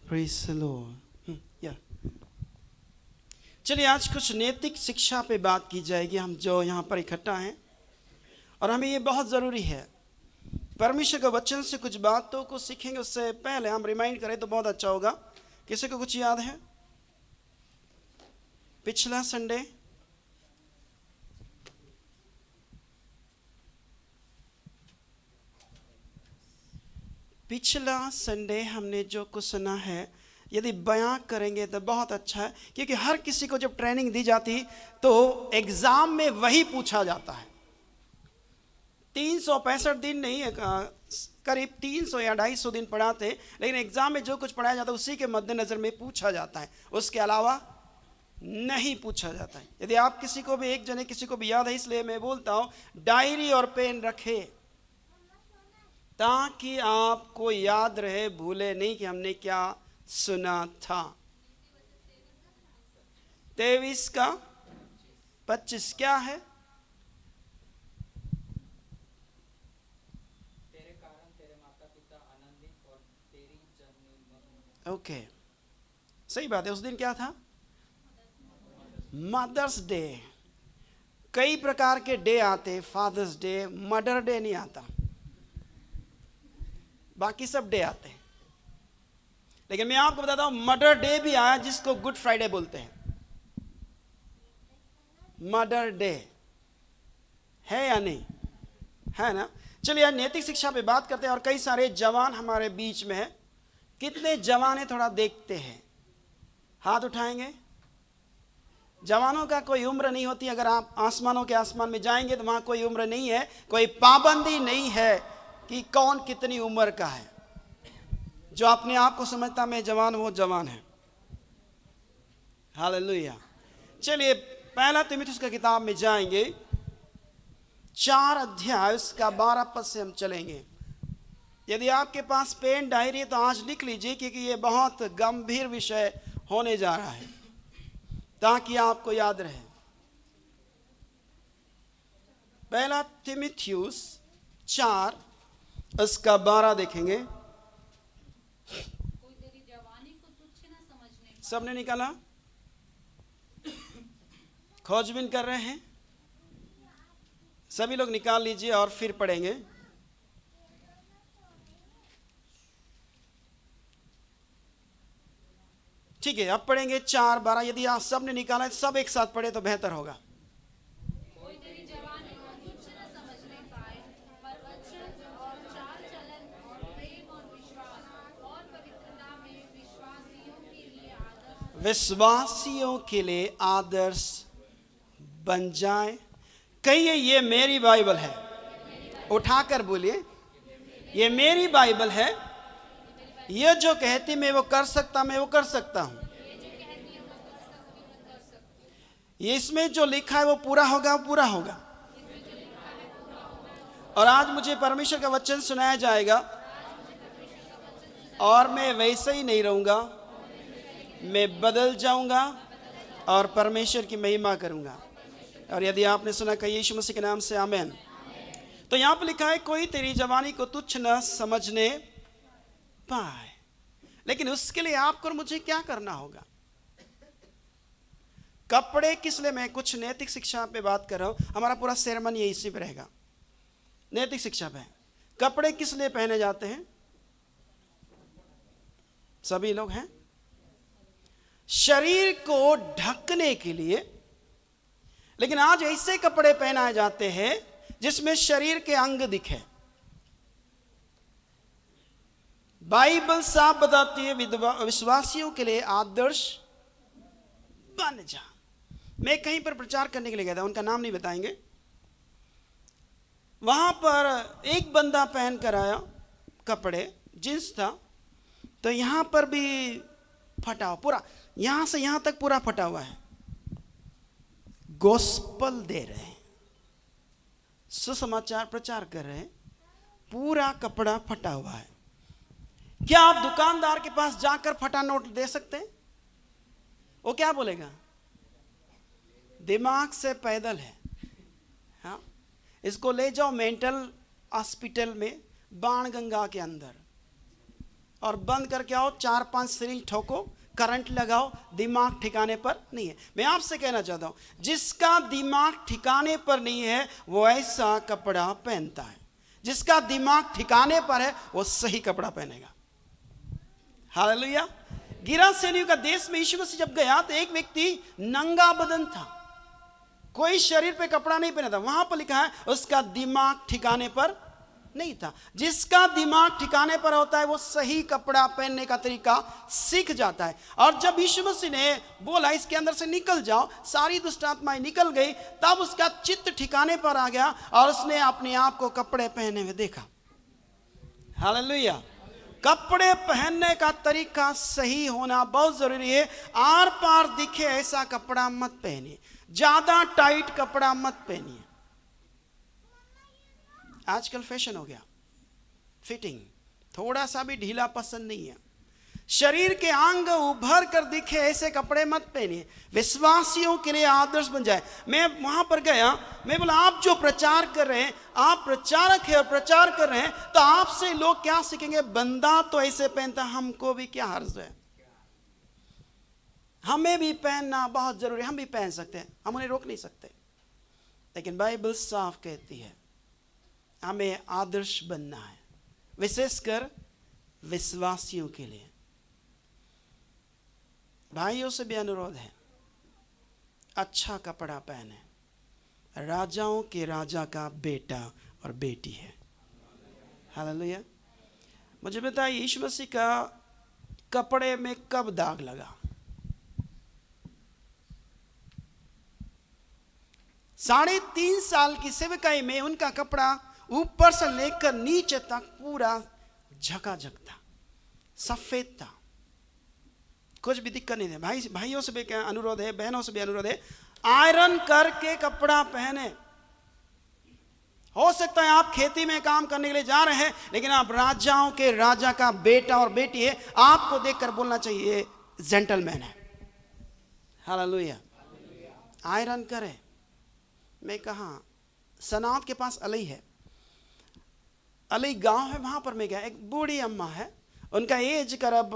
Praise the Lord. या चलिए आज कुछ नैतिक शिक्षा पे बात की जाएगी। हम जो यहाँ पर इकट्ठा हैं और हमें ये बहुत ज़रूरी है, परमेश्वर के वचन से कुछ बातों को सीखेंगे। उससे पहले हम रिमाइंड करें तो बहुत अच्छा होगा। किसी को कुछ याद है? पिछला संडे हमने जो कुछ सुना है, यदि बयां करेंगे तो बहुत अच्छा है, क्योंकि हर किसी को जब ट्रेनिंग दी जाती तो एग्जाम में वही पूछा जाता है। 365 दिन नहीं है, करीब 300 या 250 दिन पढ़ाते, लेकिन एग्जाम में जो कुछ पढ़ाया जाता है उसी के मद्देनजर में पूछा जाता है, उसके अलावा नहीं पूछा जाता है। यदि आप किसी को भी, एक जने किसी को भी याद है, इसलिए मैं बोलता हूं डायरी और पेन रखे ताकि आपको याद रहे, भूले नहीं कि हमने क्या सुना था। 23 का 25 क्या है? तेरे कारण तेरे माता पिता आनंदित और तेरी जननी। ओके, सही बात है। उस दिन क्या था? Mother's day. कई प्रकार के डे आते, फादर्स डे, मदर डे नहीं आता, बाकी सब डे आते हैं। लेकिन मैं आपको बताता हूं मदर डे भी आया, जिसको गुड फ्राइडे बोलते हैं। मदर डे है या नहीं? है ना? चलिए आज नैतिक शिक्षा पे बात करते हैं। और कई सारे जवान हमारे बीच में है। कितने जवान है थोड़ा देखते हैं, हाथ उठाएंगे। जवानों का कोई उम्र नहीं होती। अगर आप आसमानों के आसमान में जाएंगे तो वहां कोई उम्र नहीं है, कोई पाबंदी नहीं है कि कौन कितनी उम्र का है। जो अपने आप को समझता मैं जवान, वो जवान है। हालेलुया। चलिए पहला तीमुथियुस की किताब में जाएंगे, 4 अध्याय उसका 12 पद से हम चलेंगे। यदि आपके पास पेन डायरी है तो आज लिख लीजिए, क्योंकि ये बहुत गंभीर विषय होने जा रहा है, ताकि आपको याद रहे। पहला तीमुथियुस 4 उसका 12 देखेंगे। कोई तेरी जवानी को तुच्छ न समझने पाए। सबने निकाला? खोजबीन कर रहे हैं? सभी लोग निकाल लीजिए और फिर पढ़ेंगे। ठीक है, अब पढ़ेंगे 4:12। यदि आप सबने निकाला है सब एक साथ पढ़े तो बेहतर होगा। कोई तेरी जवानी को तुच्छ न समझने पाए, पर वचन और चाल चलन और प्रेम और विश्वास और पवित्रता में विश्वासियों के लिए आदर्श बन जाए। कहिए ये मेरी बाइबल है, उठाकर बोलिए ये मेरी बाइबल है। ये जो कहती मैं वो कर सकता, मैं वो कर सकता हूं। ये इसमें जो लिखा है वो पूरा होगा, वो पूरा होगा। और आज मुझे परमेश्वर का वचन सुनाया जाएगा और मैं वैसे ही नहीं रहूंगा, मैं बदल जाऊंगा और परमेश्वर की महिमा करूंगा। और यदि आपने सुना कहिए यीशु मसीह के नाम से आमीन। तो यहां पर लिखा है कोई तेरी जवानी को तुच्छ न समझने पाए। लेकिन उसके लिए आपको और मुझे क्या करना होगा? कपड़े किस लिए? मैं कुछ नैतिक शिक्षा पे बात कर रहा हूं। हमारा पूरा सेरेमन ये इसी पे रहेगा, नैतिक शिक्षा पे। कपड़े किस लिए पहने जाते हैं? सभी लोग हैं शरीर को ढकने के लिए। लेकिन आज ऐसे कपड़े पहनाए जाते हैं जिसमें शरीर के अंग दिखे। बाइबल साफ बताती है विश्वासियों के लिए आदर्श बन जा। मैं कहीं पर प्रचार करने के लिए गया था, उनका नाम नहीं बताएंगे। वहां पर एक बंदा पहन कर आया कपड़े, जींस था, तो यहां पर भी फटा पूरा, यहां से यहां तक पूरा फटा हुआ है। गॉस्पल दे रहे हैं, सुसमाचार प्रचार कर रहे हैं, पूरा कपड़ा फटा हुआ है। क्या आप दुकानदार के पास जाकर फटा नोट दे सकते हैं? वो क्या बोलेगा? दिमाग से पैदल है। हाँ, इसको ले जाओ मेंटल हॉस्पिटल में, बाणगंगा के अंदर, और बंद करके आओ, 4-5 सिरिंज ठोको, करंट लगाओ, दिमाग ठिकाने पर नहीं है। मैं आपसे कहना चाहता हूं, जिसका दिमाग ठिकाने पर नहीं है वो ऐसा कपड़ा पहनता है। जिसका दिमाग ठिकाने पर है वो सही कपड़ा पहनेगा। हालेलुया। गिरासेनियों का देश में यीशु मसीह जब गया तो एक व्यक्ति नंगा बदन था, कोई शरीर पे कपड़ा नहीं पहना था। वहां पर लिखा है उसका दिमाग ठिकाने पर नहीं था। जिसका दिमाग ठिकाने पर होता है वो सही कपड़ा पहनने का तरीका सीख जाता है। और जब यीशु मसीह ने बोला इसके अंदर से निकल जाओ, सारी दुष्ट आत्माएं निकल गई, तब उसका चित्त ठिकाने पर आ गया और उसने अपने आप को कपड़े पहने हुए देखा। हालेलुया। कपड़े पहनने का तरीका सही होना बहुत जरूरी है। आर पार दिखे ऐसा कपड़ा मत पहनिए, ज्यादा टाइट कपड़ा मत पहनिए। आजकल फैशन हो गया, फिटिंग थोड़ा सा भी ढीला पसंद नहीं है। शरीर के अंग उभर कर दिखे ऐसे कपड़े मत पहनिए, विश्वासियों के लिए आदर्श बन जाए। मैं वहां पर गया, मैं बोला आप जो प्रचार कर रहे हैं, आप प्रचारक हैं और प्रचार कर रहे हैं, तो आपसे लोग क्या सीखेंगे? बंदा तो ऐसे पहनता, हमको भी क्या हर्ज है? हमें भी पहनना बहुत जरूरी है, हम भी पहन सकते हैं, हम उन्हें रोक नहीं सकते। लेकिन बाइबल साफ कहती है हमें आदर्श बनना है, विशेषकर विश्वासियों के लिए। भाइयों से भी अनुरोध है, अच्छा कपड़ा पहने। राजाओं के राजा का बेटा और बेटी है। हालेलुया। मुझे बताइए यीशु मसीह का कपड़े में कब दाग लगा? 3.5 साल की सेवकाई में उनका कपड़ा ऊपर से लेकर नीचे तक पूरा झकाझक था, सफेद था, कुछ भी दिक्कत नहीं थी। भाइयों से भी अनुरोध है, बहनों से भी अनुरोध है, आयरन करके कपड़ा पहने। हो सकता है आप खेती में काम करने के लिए जा रहे हैं, लेकिन आप राजाओं के राजा का बेटा और बेटी है, आपको देखकर बोलना चाहिए जेंटलमैन है। हालेलुया। आयरन करे। मैं कहा, सनात के पास अलई है, अलई गांव है, वहां पर मैं गया। एक बूढ़ी अम्मा है, उनका एज करीब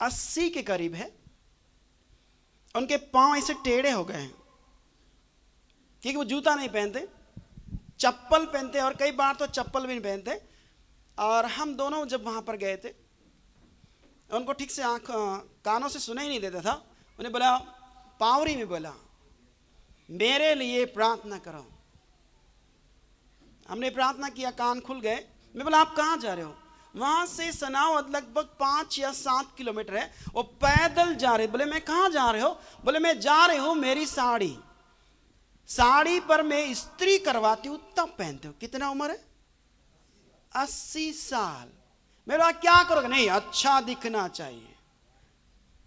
80 के करीब है। उनके पांव ऐसे टेढ़े हो गए हैं क्योंकि वो जूता नहीं पहनते, चप्पल पहनते, और कई बार तो चप्पल भी नहीं पहनते। और हम दोनों जब वहां पर गए थे, उनको ठीक से कानों से सुनाई नहीं देता था। उन्हें बोला, पावरी में बोला, मेरे लिए प्रार्थना करो। हमने प्रार्थना किया, कान खुल गए। मैं बोला आप कहाँ जा रहे हो? वहां से सनावद लगभग 5 या 7 किलोमीटर है, वो पैदल जा रहे। बोले मैं कहाँ जा रहे हो? बोले मैं जा रही हूं, मेरी साड़ी पर मैं इस्त्री करवाती हूं, तब पहनते हो। कितना उम्र है? 80 साल। मेरा क्या करोगे? नहीं, अच्छा दिखना चाहिए।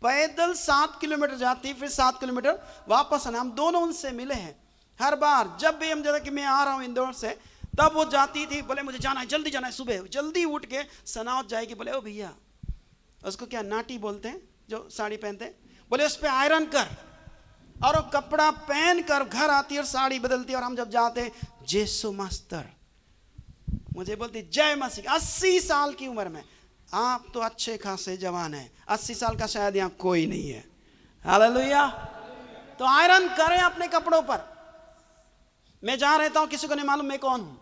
पैदल 7 किलोमीटर जाती, फिर 7 किलोमीटर वापस आना। हम दोनों उनसे मिले हैं। हर बार जब भी हम जैसा कि मैं आ रहा हूं इंदौर से, तब वो जाती थी, बोले मुझे जाना है, जल्दी जाना है, सुबह जल्दी उठ के सनावत जाएगी। बोले ओ भैया, उसको क्या नाटी बोलते हैं जो साड़ी पहनते हैं, बोले उस पर आयरन कर। और वो कपड़ा पहन कर घर आती और साड़ी बदलती। और हम जब जाते, जेसु मास्टर, मुझे बोलती जय मसीह। 80 साल की उम्र में आप तो अच्छे खासे जवान हैं, 80 साल का शायद यहाँ कोई नहीं है। हालेलुया। तो आयरन करें अपने कपड़ों पर। मैं जहां रहता हूं, किसी को नहीं मालूम मैं कौन हूं,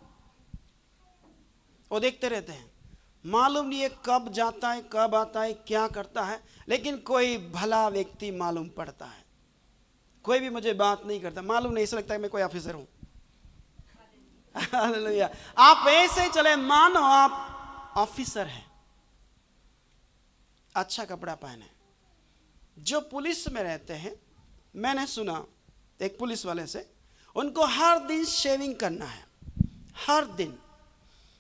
वो देखते रहते हैं, मालूम नहीं है कब जाता है, कब आता है, क्या करता है। लेकिन कोई भला व्यक्ति मालूम पड़ता है, कोई भी मुझे बात नहीं करता, मालूम नहीं, ऐसा लगता है मैं कोई ऑफिसर हूं। हालेलुया। आप ऐसे चले मानो आप ऑफिसर हैं। अच्छा कपड़ा पहने। जो पुलिस में रहते हैं, मैंने सुना एक पुलिस वाले से, उनको हर दिन शेविंग करना है, हर दिन।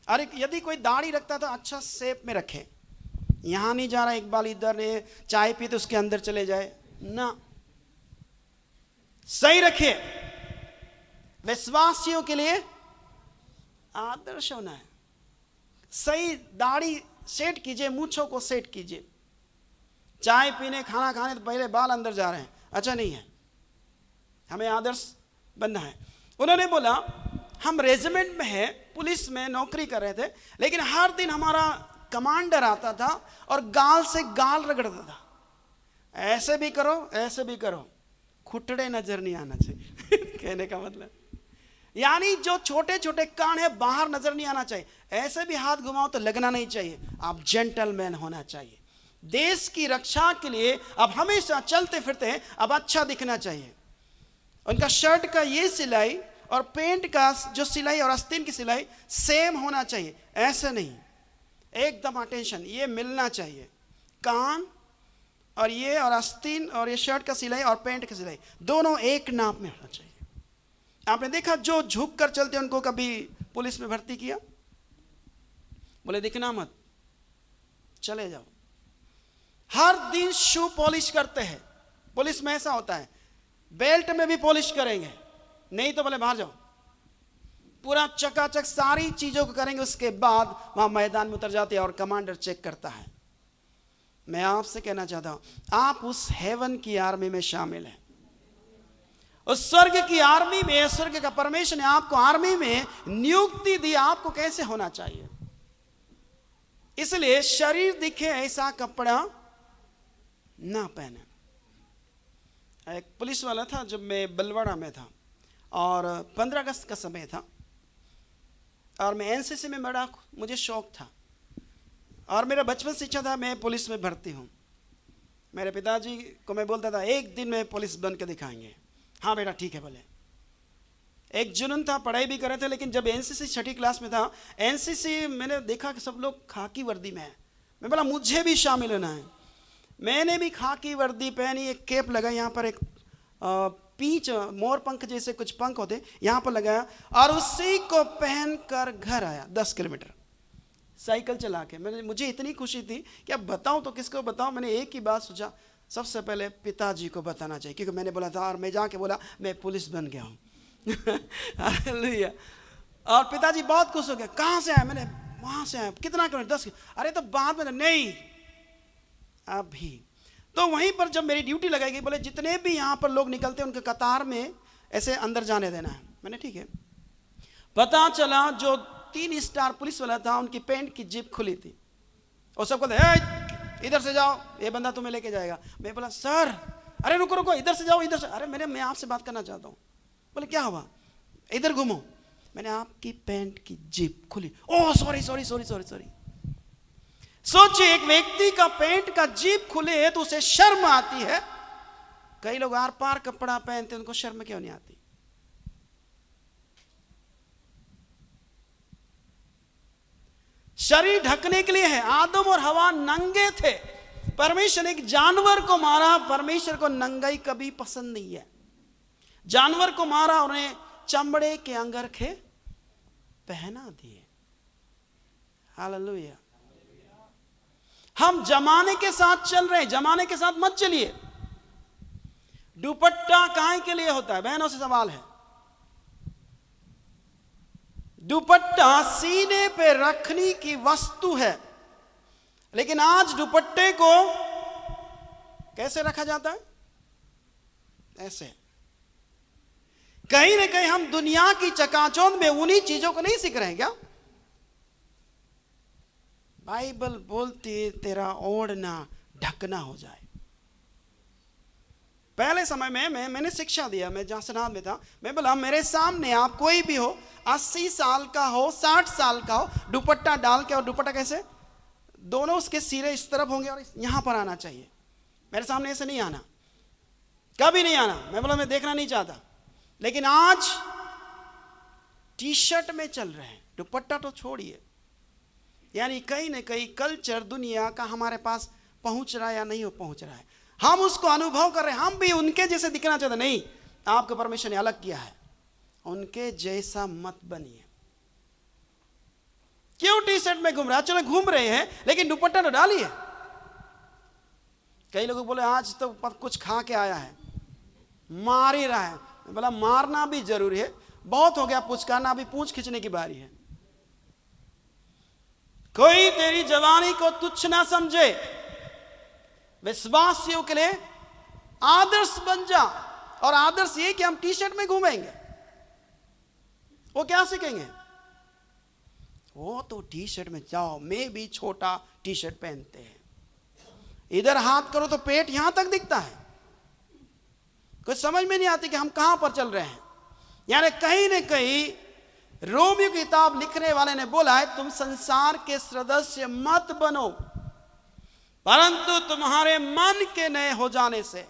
अरे यदि कोई दाढ़ी रखता तो अच्छा शेप में रखे, यहां नहीं जा रहा एक बाल इधर ने चाय पी तो उसके अंदर चले जाए ना, सही रखिए। विश्वासियों के लिए आदर्श होना है। सही दाढ़ी सेट कीजिए, मूंछों को सेट कीजिए। चाय पीने, खाना खाने तो पहले बाल अंदर जा रहे हैं, अच्छा नहीं है। हमें आदर्श बनना है। उन्होंने बोला हम रेजिमेंट में है, पुलिस में नौकरी कर रहे थे, लेकिन हर दिन हमारा कमांडर आता था और गाल से गाल रगड़ता था, ऐसे भी करो ऐसे भी करो, खुटड़े नजर नहीं आना चाहिए। कहने का मतलब यानी जो छोटे छोटे कान है बाहर नजर नहीं आना चाहिए, ऐसे भी हाथ घुमाओ तो लगना नहीं चाहिए, आप जेंटलमैन होना चाहिए। देश की रक्षा के लिए अब हमेशा चलते फिरते हैं, अब अच्छा दिखना चाहिए। उनका शर्ट का ये सिलाई और पेंट का जो सिलाई और आस्तीन की सिलाई सेम होना चाहिए, ऐसे नहीं, एकदम अटेंशन, ये मिलना चाहिए। कान और ये और आस्तीन और ये शर्ट का सिलाई और पेंट की सिलाई दोनों एक नाप में होना चाहिए। आपने देखा जो झुक कर चलते उनको कभी पुलिस में भर्ती किया? बोले दिखना मत, चले जाओ। हर दिन शू पॉलिश करते हैं, पुलिस में ऐसा होता है, बेल्ट में भी पॉलिश करेंगे, नहीं तो बोले बाहर जाओ, पूरा चकाचक सारी चीजों को करेंगे, उसके बाद वहां मैदान में उतर जाते हैं और कमांडर चेक करता है। मैं आपसे कहना चाहता हूं, आप उस हेवन की आर्मी में शामिल हैं, उस स्वर्ग की आर्मी में। स्वर्ग का परमेश्वर ने आपको आर्मी में नियुक्ति दी, आपको कैसे होना चाहिए। इसलिए शरीर दिखे ऐसा कपड़ा ना पहने। एक पुलिस वाला था जब मैं बलवाड़ा में था और 15 अगस्त का समय था और मैं एनसीसी में बड़ा, मुझे शौक था और मेरा बचपन से इच्छा था मैं पुलिस में भर्ती हूँ। मेरे पिताजी को मैं बोलता था एक दिन में पुलिस बन के दिखाएंगे। हाँ बेटा ठीक है बोले। एक जुनून था, पढ़ाई भी कर रहे थे, लेकिन जब एनसीसी 6ठी क्लास में था, एनसीसी मैंने देखा कि सब लोग खाकी वर्दी में है, मैं बोला मुझे भी शामिल होना है। मैंने भी खाकी वर्दी पहनी, एक कैप लगाई, यहाँ पर एक पीच मोर पंख जैसे कुछ पंख होते यहाँ पर लगाया और उसी को पहन कर घर आया 10 किलोमीटर साइकिल चला के। मुझे इतनी खुशी थी कि अब बताऊं तो किसको बताऊं। मैंने एक ही बात सोचा, सबसे पहले पिताजी को बताना चाहिए, क्योंकि मैंने बोला था और मैं जाके बोला मैं पुलिस बन गया हूँ। हालेलुया। और पिताजी बहुत खुश हो गए। कहाँ से आए? मैंने वहाँ से आया। कितना किलोमीटर? 10। अरे तो बाद में नहीं, अभी। तो वहीं पर जब मेरी ड्यूटी लगाई गई, बोले जितने भी यहाँ पर लोग निकलते हैं उनके कतार में ऐसे अंदर जाने देना है। मैंने ठीक है। पता चला जो 3 स्टार पुलिस वाला था उनकी पेंट की जिप खुली थी और सबको इधर से जाओ, ये बंदा तुम्हें लेके जाएगा। मैं बोला सर, अरे रुको रुको, इधर से जाओ, इधर से। अरे मैं आपसे बात करना चाहता हूँ। बोले क्या हुआ? इधर घूमो। मैंने आपकी पैंट की जिप खुली। Oh sorry sorry sorry sorry sorry. सोचिए, एक व्यक्ति का पैंट का जिप खुले है तो उसे शर्म आती है। कई लोग आर पार कपड़ा पहनते, उनको शर्म क्यों नहीं आती? शरीर ढकने के लिए है। आदम और हवा नंगे थे, परमेश्वर ने एक जानवर को मारा। परमेश्वर को नंगाई कभी पसंद नहीं है। जानवर को मारा, उन्हें चमड़े के अंगरखे पहना दिए। हालेलुया। हम जमाने के साथ चल रहे हैं, जमाने के साथ मत चलिए। दुपट्टा काहे के लिए होता है? बहनों से सवाल है। दुपट्टा सीने पे रखने की वस्तु है, लेकिन आज दुपट्टे को कैसे रखा जाता है? ऐसे। कहीं ना कहीं हम दुनिया की चकाचौंध में उन्हीं चीजों को नहीं सीख रहे हैं क्या? बाइबल बोलती है तेरा ओढ़ना ढकना हो जाए। पहले समय में मैंने शिक्षा दिया, मैं जहां सनाद में था, मैं बोला मेरे सामने आप कोई भी हो, 80 साल का हो, 60 साल का हो, दुपट्टा डाल के, और दुपट्टा कैसे, दोनों उसके सिरे इस तरफ होंगे और यहां पर आना चाहिए। मेरे सामने ऐसे नहीं आना, कभी नहीं आना। मैं बोला मैं देखना नहीं चाहता। लेकिन आज टी शर्ट में चल रहे हैं, दुपट्टा तो छोड़िए। यानी कहीं ना कहीं कल्चर दुनिया का हमारे पास पहुंच रहा है या नहीं पहुंच रहा है, हम उसको अनुभव कर रहे हैं। हम भी उनके जैसे दिखना चाहते। नहीं, आपको परमेश्वर ने अलग किया है, उनके जैसा मत बनिए। क्यों टी शर्ट में घूम रहा है? चलो घूम रहे हैं, लेकिन दुपट्टा तो डालिए। कई लोग बोले आज तो कुछ खा के आया है, मार ही रहा है। बोला मारना भी जरूरी है, बहुत हो गया पुचकारना, अभी पूंछ खींचने की बारी है। कोई तेरी जवानी को तुच्छ ना समझे। विश्वासियों के लिए आदर्श बन जा। और आदर्श ये कि हम टी शर्ट में घूमेंगे, वो क्या सीखेंगे? वो तो टी शर्ट में जाओ, मैं भी छोटा टी शर्ट पहनते हैं, इधर हाथ करो तो पेट यहां तक दिखता है। कुछ समझ में नहीं आती कि हम कहां पर चल रहे हैं। यानी कहीं न कहीं रोमियो की किताब लिखने वाले ने बोला है, तुम संसार के सदस्य मत बनो, परंतु तुम्हारे मन के नए हो जाने से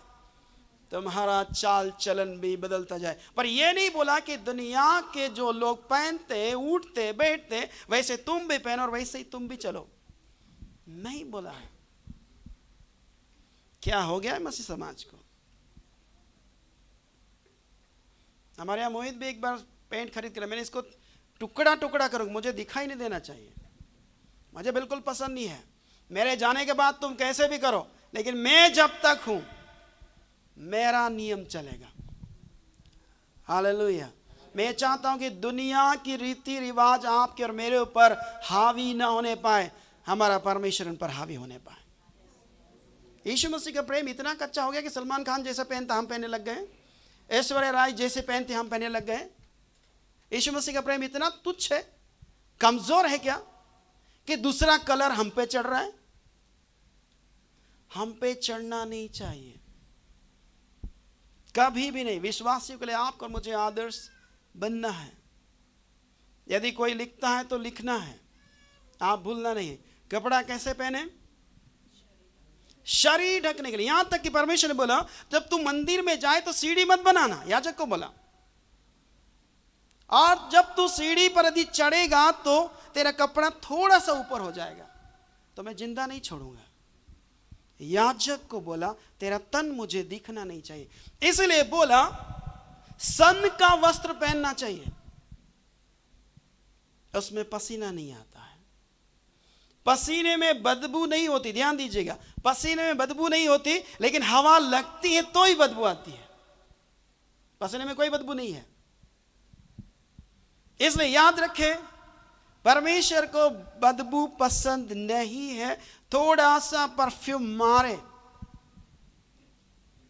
तुम्हारा चाल चलन भी बदलता जाए। पर यह नहीं बोला कि दुनिया के जो लोग पहनते, उठते, बैठते, वैसे तुम भी पहनो और वैसे ही तुम भी चलो, नहीं बोला है। क्या हो गया है मसीह समाज को? हमारे यहां मोहित भी एक बार पेंट खरीद कर, मैंने इसको टुकड़ा टुकड़ा करूंगा, मुझे दिखाई नहीं देना चाहिए, मुझे बिल्कुल पसंद नहीं है। मेरे जाने के बाद तुम कैसे भी करो, लेकिन मैं जब तक हूं मेरा नियम चलेगा। हालेलुया। मैं चाहता हूं कि दुनिया की रीति रिवाज आपके और मेरे ऊपर हावी ना होने पाए, हमारा परमेश्वर उन पर हावी होने पाए। यीशु मसीह का प्रेम इतना कच्चा हो गया कि सलमान खान जैसा पहनता हम पहनने लग गए, ऐश्वर्या राय जैसे पहनते हम पहनने लग गए। यीशु मसीह का प्रेम इतना तुच्छ है, कमजोर है क्या कि दूसरा कलर हम पे चढ़ रहा है? हम पे चढ़ना नहीं चाहिए, कभी भी नहीं। विश्वासियों के लिए आपको और मुझे आदर्श बनना है। यदि कोई लिखता है तो लिखना है, आप भूलना नहीं। कपड़ा कैसे पहने? शरीर ढकने के लिए। यहां तक कि परमेश्वर ने बोला जब तू मंदिर में जाए तो सीढ़ी मत बनाना, याजक को बोला, और जब तू सीढ़ी पर यदि चढ़ेगा तो तेरा कपड़ा थोड़ा सा ऊपर हो जाएगा तो मैं जिंदा नहीं छोड़ूंगा। याजक को बोला तेरा तन मुझे दिखना नहीं चाहिए, इसलिए बोला सन का वस्त्र पहनना चाहिए, उसमें पसीना नहीं आता है, पसीने में बदबू नहीं होती। ध्यान दीजिएगा, पसीने में बदबू नहीं होती, लेकिन हवा लगती है तो ही बदबू आती है, पसीने में कोई बदबू नहीं है। इसलिए याद रखें, परमेश्वर को बदबू पसंद नहीं है। थोड़ा सा परफ्यूम मारे,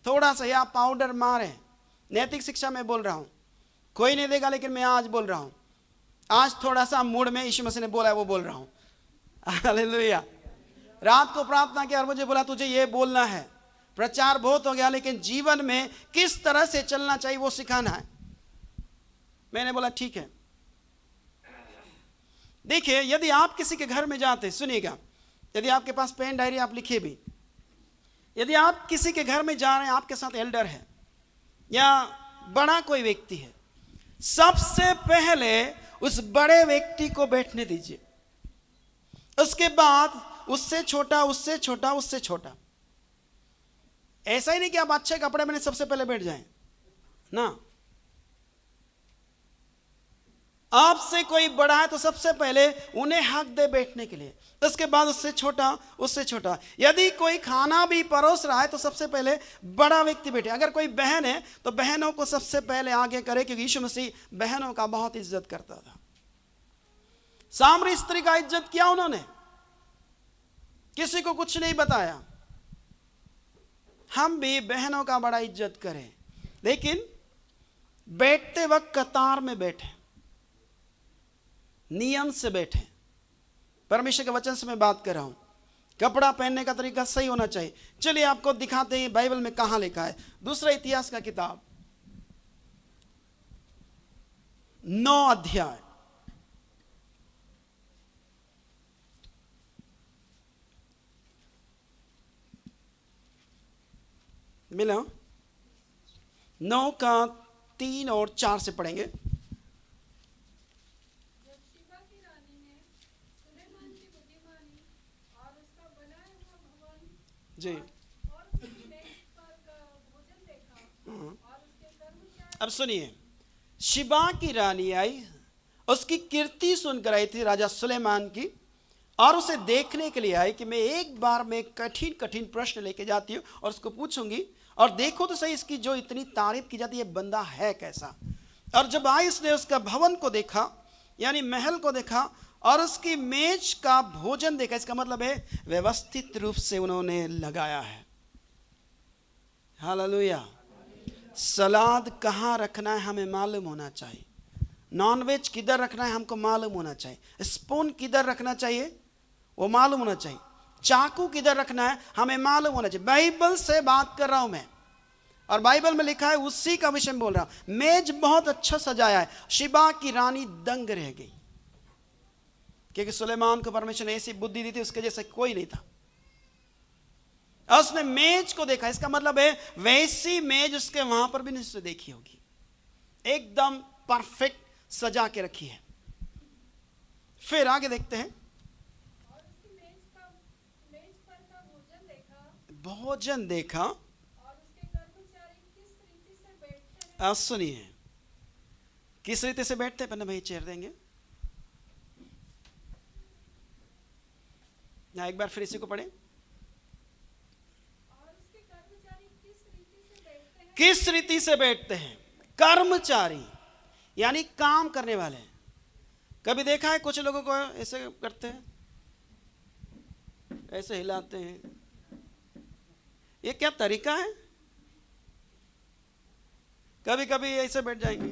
थोड़ा सा या पाउडर मारे, नैतिक शिक्षा में बोल रहा हूं, कोई नहीं देगा, लेकिन मैं आज बोल रहा हूं, आज थोड़ा सा मूड में यीशु मसीह ने बोला है वो बोल रहा हूं। हालेलुया। रात को प्रार्थना किया और मुझे बोला तुझे ये बोलना है, प्रचार बहुत हो गया, लेकिन जीवन में किस तरह से चलना चाहिए वो सिखाना है। मैंने बोला ठीक है। देखिए, यदि आप किसी के घर में जाते, सुनिएगा, यदि आपके पास पेन डायरी आप लिखे भी, यदि आप किसी के घर में जा रहे हैं, आपके साथ एल्डर है या बड़ा कोई व्यक्ति है, सबसे पहले उस बड़े व्यक्ति को बैठने दीजिए, उसके बाद उससे छोटा, उससे छोटा, उससे छोटा। ऐसा ही नहीं कि आप अच्छे कपड़े में सबसे पहले बैठ जाएं ना, आपसे कोई बड़ा है तो सबसे पहले उन्हें हक दे बैठने के लिए, उसके बाद उससे छोटा, उससे छोटा। यदि कोई खाना भी परोस रहा है तो सबसे पहले बड़ा व्यक्ति बैठे। अगर कोई बहन है तो बहनों को सबसे पहले आगे करे, क्योंकि यीशु मसीह बहनों का बहुत इज्जत करता था। सामरी स्त्री का इज्जत किया उन्होंने, किसी को कुछ नहीं बताया। हम भी बहनों का बड़ा इज्जत करें, लेकिन बैठते वक्त कतार में बैठे, नियम से बैठे। परमेश्वर के वचन से मैं बात कर रहा हूं। कपड़ा पहनने का तरीका सही होना चाहिए। चलिए आपको दिखाते हैं बाइबल में कहां लिखा है। दूसरा इतिहास का किताब 9 अध्याय, मिला 9 का 3 और 4 से पढ़ेंगे। जी अब सुनिए, शिबा की रानी आई, उसकी कीर्ति सुनकर आई थी राजा सुलेमान की, और उसे देखने के लिए आई कि मैं एक बार में कठिन कठिन प्रश्न लेके जाती हूँ और उसको पूछूंगी, और देखो तो सही इसकी जो इतनी तारीफ की जाती है बंदा है कैसा। और जब आई उसने उसका भवन को देखा, यानी महल को देखा, और उसकी मेज का भोजन देखा। इसका मतलब है व्यवस्थित रूप से उन्होंने लगाया है। हालेलुया। सलाद कहाँ रखना है हमें मालूम होना चाहिए, नॉनवेज किधर रखना है हमको मालूम होना चाहिए, स्पून किधर रखना चाहिए वो मालूम होना चाहिए, चाकू किधर रखना है हमें मालूम होना चाहिए। बाइबल से बात कर रहा हूं मैं, और बाइबल में लिखा है उसी का विषय में बोल रहा हूं। मेज बहुत अच्छा सजाया है, शिबा की रानी दंग रह गई, क्योंकि सुलेमान को परमेश्वर ने ऐसी बुद्धि दी थी उसके जैसे कोई नहीं था। उसने मेज को देखा, इसका मतलब है वैसी मेज उसके वहां पर भी नहीं देखी होगी, एकदम परफेक्ट सजा के रखी है। फिर आगे देखते हैं, और उसकी मेज पर का भोजन देखा, और उसके कर्मचारी किस रीति से बैठते हैं। आज सुनिए किस रीति से बैठते हैं। पन्ना भाई चेयर देंगे ना, एक बार फिर इसी को पढ़े। किस रीति से बैठते हैं? कर्मचारी यानी काम करने वाले। कभी देखा है कुछ लोगों को ऐसे करते हैं, ऐसे हिलाते हैं, ये क्या तरीका है? कभी कभी ऐसे बैठ जाएंगे,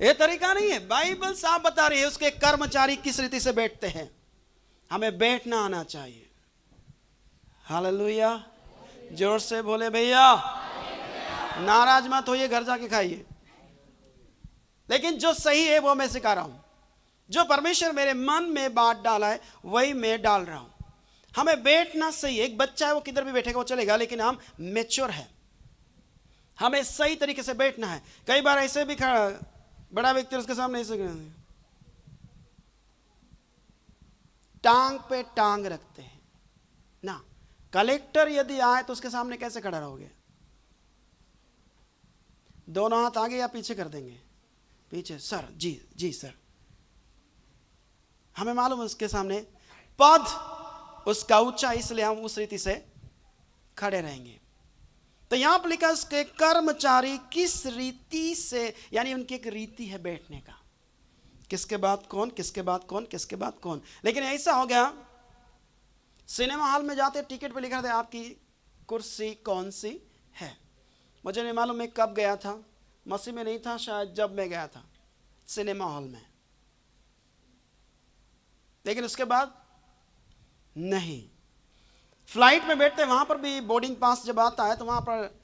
ये तरीका नहीं है। बाइबल साफ बता रही है उसके कर्मचारी किस रीति से बैठते हैं, हमें बैठना आना चाहिए। हालेलुया, जोर से बोले भैया। नाराज मत होइए, घर जाके खाइए, लेकिन जो सही है वो मैं सिखा रहा हूं। जो परमेश्वर मेरे मन में बात डाला है वही मैं डाल रहा हूं। हमें बैठना सही है। एक बच्चा है वो किधर भी बैठेगा वो चलेगा, लेकिन हम मैच्योर है, हमें सही तरीके से बैठना है। कई बार ऐसे भी खड़ा बड़ा व्यक्ति उसके सामने ऐसे टांग पे टांग रखते हैं ना। कलेक्टर यदि आए तो उसके सामने कैसे खड़ा रहोगे? दोनों हाथ आगे या पीछे कर देंगे? पीछे। सर जी जी सर। हमें मालूम है उसके सामने पद उसका ऊंचा, इसलिए हम उस रीति से खड़े रहेंगे। तो यहां पर लिखा उसके कर्मचारी किस रीति से, यानी उनकी एक रीति है बैठने का, किसके बाद कौन, किसके बाद कौन, किसके बाद कौन। लेकिन ऐसा हो गया सिनेमा हॉल में जाते टिकट पे लिखा था आपकी कुर्सी कौन सी है। मुझे नहीं मालूम मैं कब गया था, मसीह में नहीं था शायद, जब मैं गया था सिनेमा हॉल में, लेकिन उसके बाद नहीं। फ्लाइट में बैठते वहां पर भी बोर्डिंग पास जब आता है तो वहां पर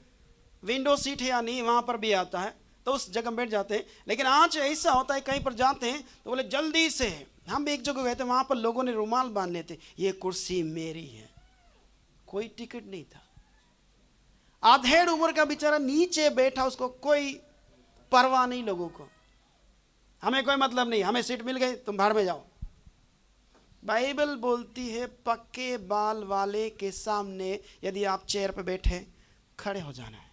विंडो सीट है या नहीं वहां पर भी आता है, तो उस जगह बैठ जाते हैं। लेकिन आज ऐसा होता है कहीं पर जाते हैं तो बोले जल्दी से, हम भी एक जगह गए थे वहां पर लोगों ने रुमाल बांध लेते, ये कुर्सी मेरी है, कोई टिकट नहीं था। आधेड़ उम्र का बेचारा नीचे बैठा, उसको कोई परवाह नहीं लोगों को, हमें कोई मतलब नहीं, हमें सीट मिल गई तुम भाड़ में जाओ। बाइबल बोलती है पक्के बाल वाले के सामने यदि आप चेयर पे बैठे खड़े हो जाना है,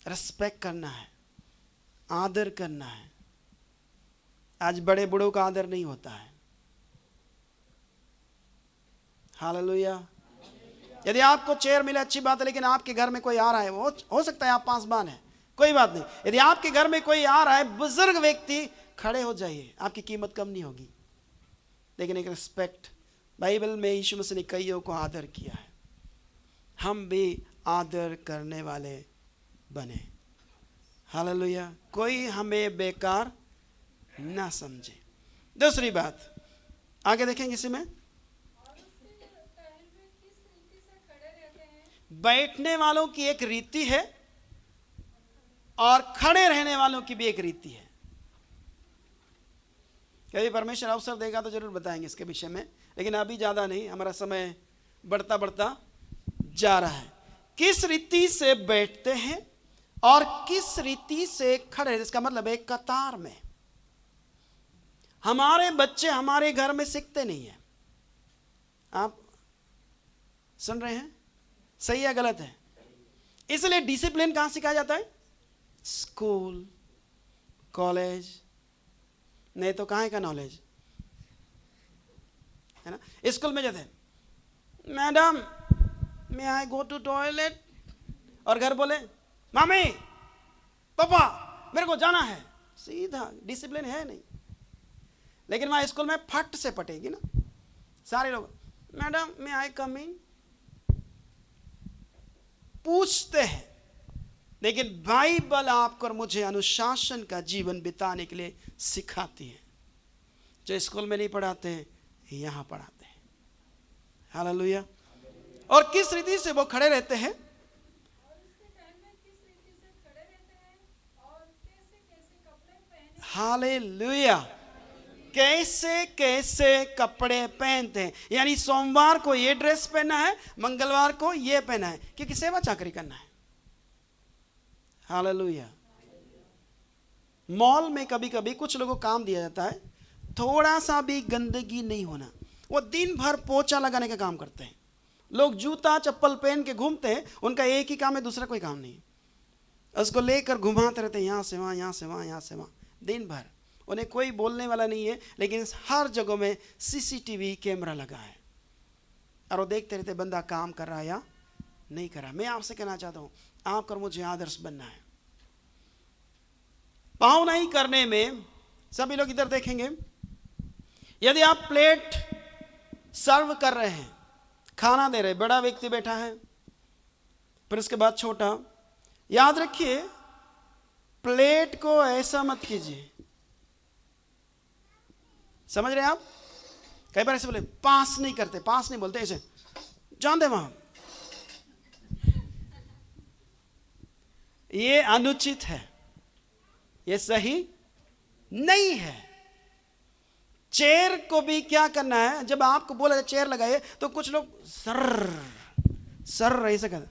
रिस्पेक्ट करना है, आदर करना है। आज बड़े बूढ़ों का आदर नहीं होता है। हालेलुया। यदि आपको चेयर मिले अच्छी बात है, लेकिन आपके घर में कोई आ रहा है, वो हो सकता है आप पासबान है, कोई बात नहीं। यदि आपके घर में कोई आ रहा है बुजुर्ग व्यक्ति, खड़े हो जाइए, आपकी कीमत कम नहीं होगी। लेकिन एक रिस्पेक्ट, बाइबल में यीशु मसीह ने कईयों को आदर किया है, हम भी आदर करने वाले बने। हालेलुया। कोई हमें बेकार ना समझे। दूसरी बात आगे देखेंगे इसी में, बैठने वालों की एक रीति है और खड़े रहने वालों की भी एक रीति है। कभी परमेश्वर अवसर देगा तो जरूर बताएंगे इसके विषय में, लेकिन अभी ज़्यादा नहीं, हमारा समय बढ़ता बढ़ता जा रहा है। किस रीति से बैठते हैं और किस रीति से खड़े, इसका मतलब है कतार में। हमारे बच्चे हमारे घर में सीखते नहीं है। आप सुन रहे हैं? सही है गलत है? इसलिए डिसिप्लिन कहां सिखाया जाता है? स्कूल, कॉलेज, नहीं तो कहां का नॉलेज है ना। स्कूल में जाते madam may I go to toilet, और घर बोले मामी पापा मेरे को जाना है, सीधा डिसिप्लिन है नहीं। लेकिन वहां स्कूल में फट से पटेगी ना, सारे लोग मैडम मे आई कम इन, पूछते हैं लेकिन बाइबल आपको और मुझे अनुशासन का जीवन बिताने के लिए सिखाती है। जो स्कूल में नहीं पढ़ाते हैं, यहाँ पढ़ाते हैं। हालेलुया। और किस रीति से वो खड़े रहते हैं, हालेलुया, कैसे कैसे कपड़े पहनते हैं। यानी सोमवार को ये ड्रेस पहना है, मंगलवार को ये पहना है, क्योंकि सेवा चाकरी करना है। हालेलुया। मॉल में कभी कभी कुछ लोगों को काम दिया जाता है, थोड़ा सा भी गंदगी नहीं होना। वो दिन भर पोछा लगाने का काम करते हैं। लोग जूता चप्पल पहन के घूमते हैं, उनका एक ही काम है, दूसरा कोई काम नहीं। उसको लेकर घुमाते रहते हैं, यहाँ से वहाँ, यहाँ से वहाँ, यहाँ से वहाँ, दिन भर। उन्हें कोई बोलने वाला नहीं है, लेकिन हर जगह में सीसीटीवी कैमरा लगा है और वो देखते रहते बंदा काम कर रहा है या नहीं कर रहा। मैं आपसे कहना चाहता हूँ, आपको और मुझे आदर्श बनना है। पाँव नहीं करने में सभी लोग इधर देखेंगे। यदि आप प्लेट सर्व कर रहे हैं, खाना दे रहे, बड़ा व्यक्ति बैठा है, फिर उसके बाद छोटा, याद रखिए प्लेट को ऐसा मत कीजिए। समझ रहे हैं आप? कई बार ऐसे बोले, पास नहीं करते, पास नहीं बोलते, ऐसे जान दे वहां। ये अनुचित है, ये सही नहीं है। चेयर को भी क्या करना है, जब आपको बोला चेयर लगाए तो कुछ लोग सर सर ऐसे कर,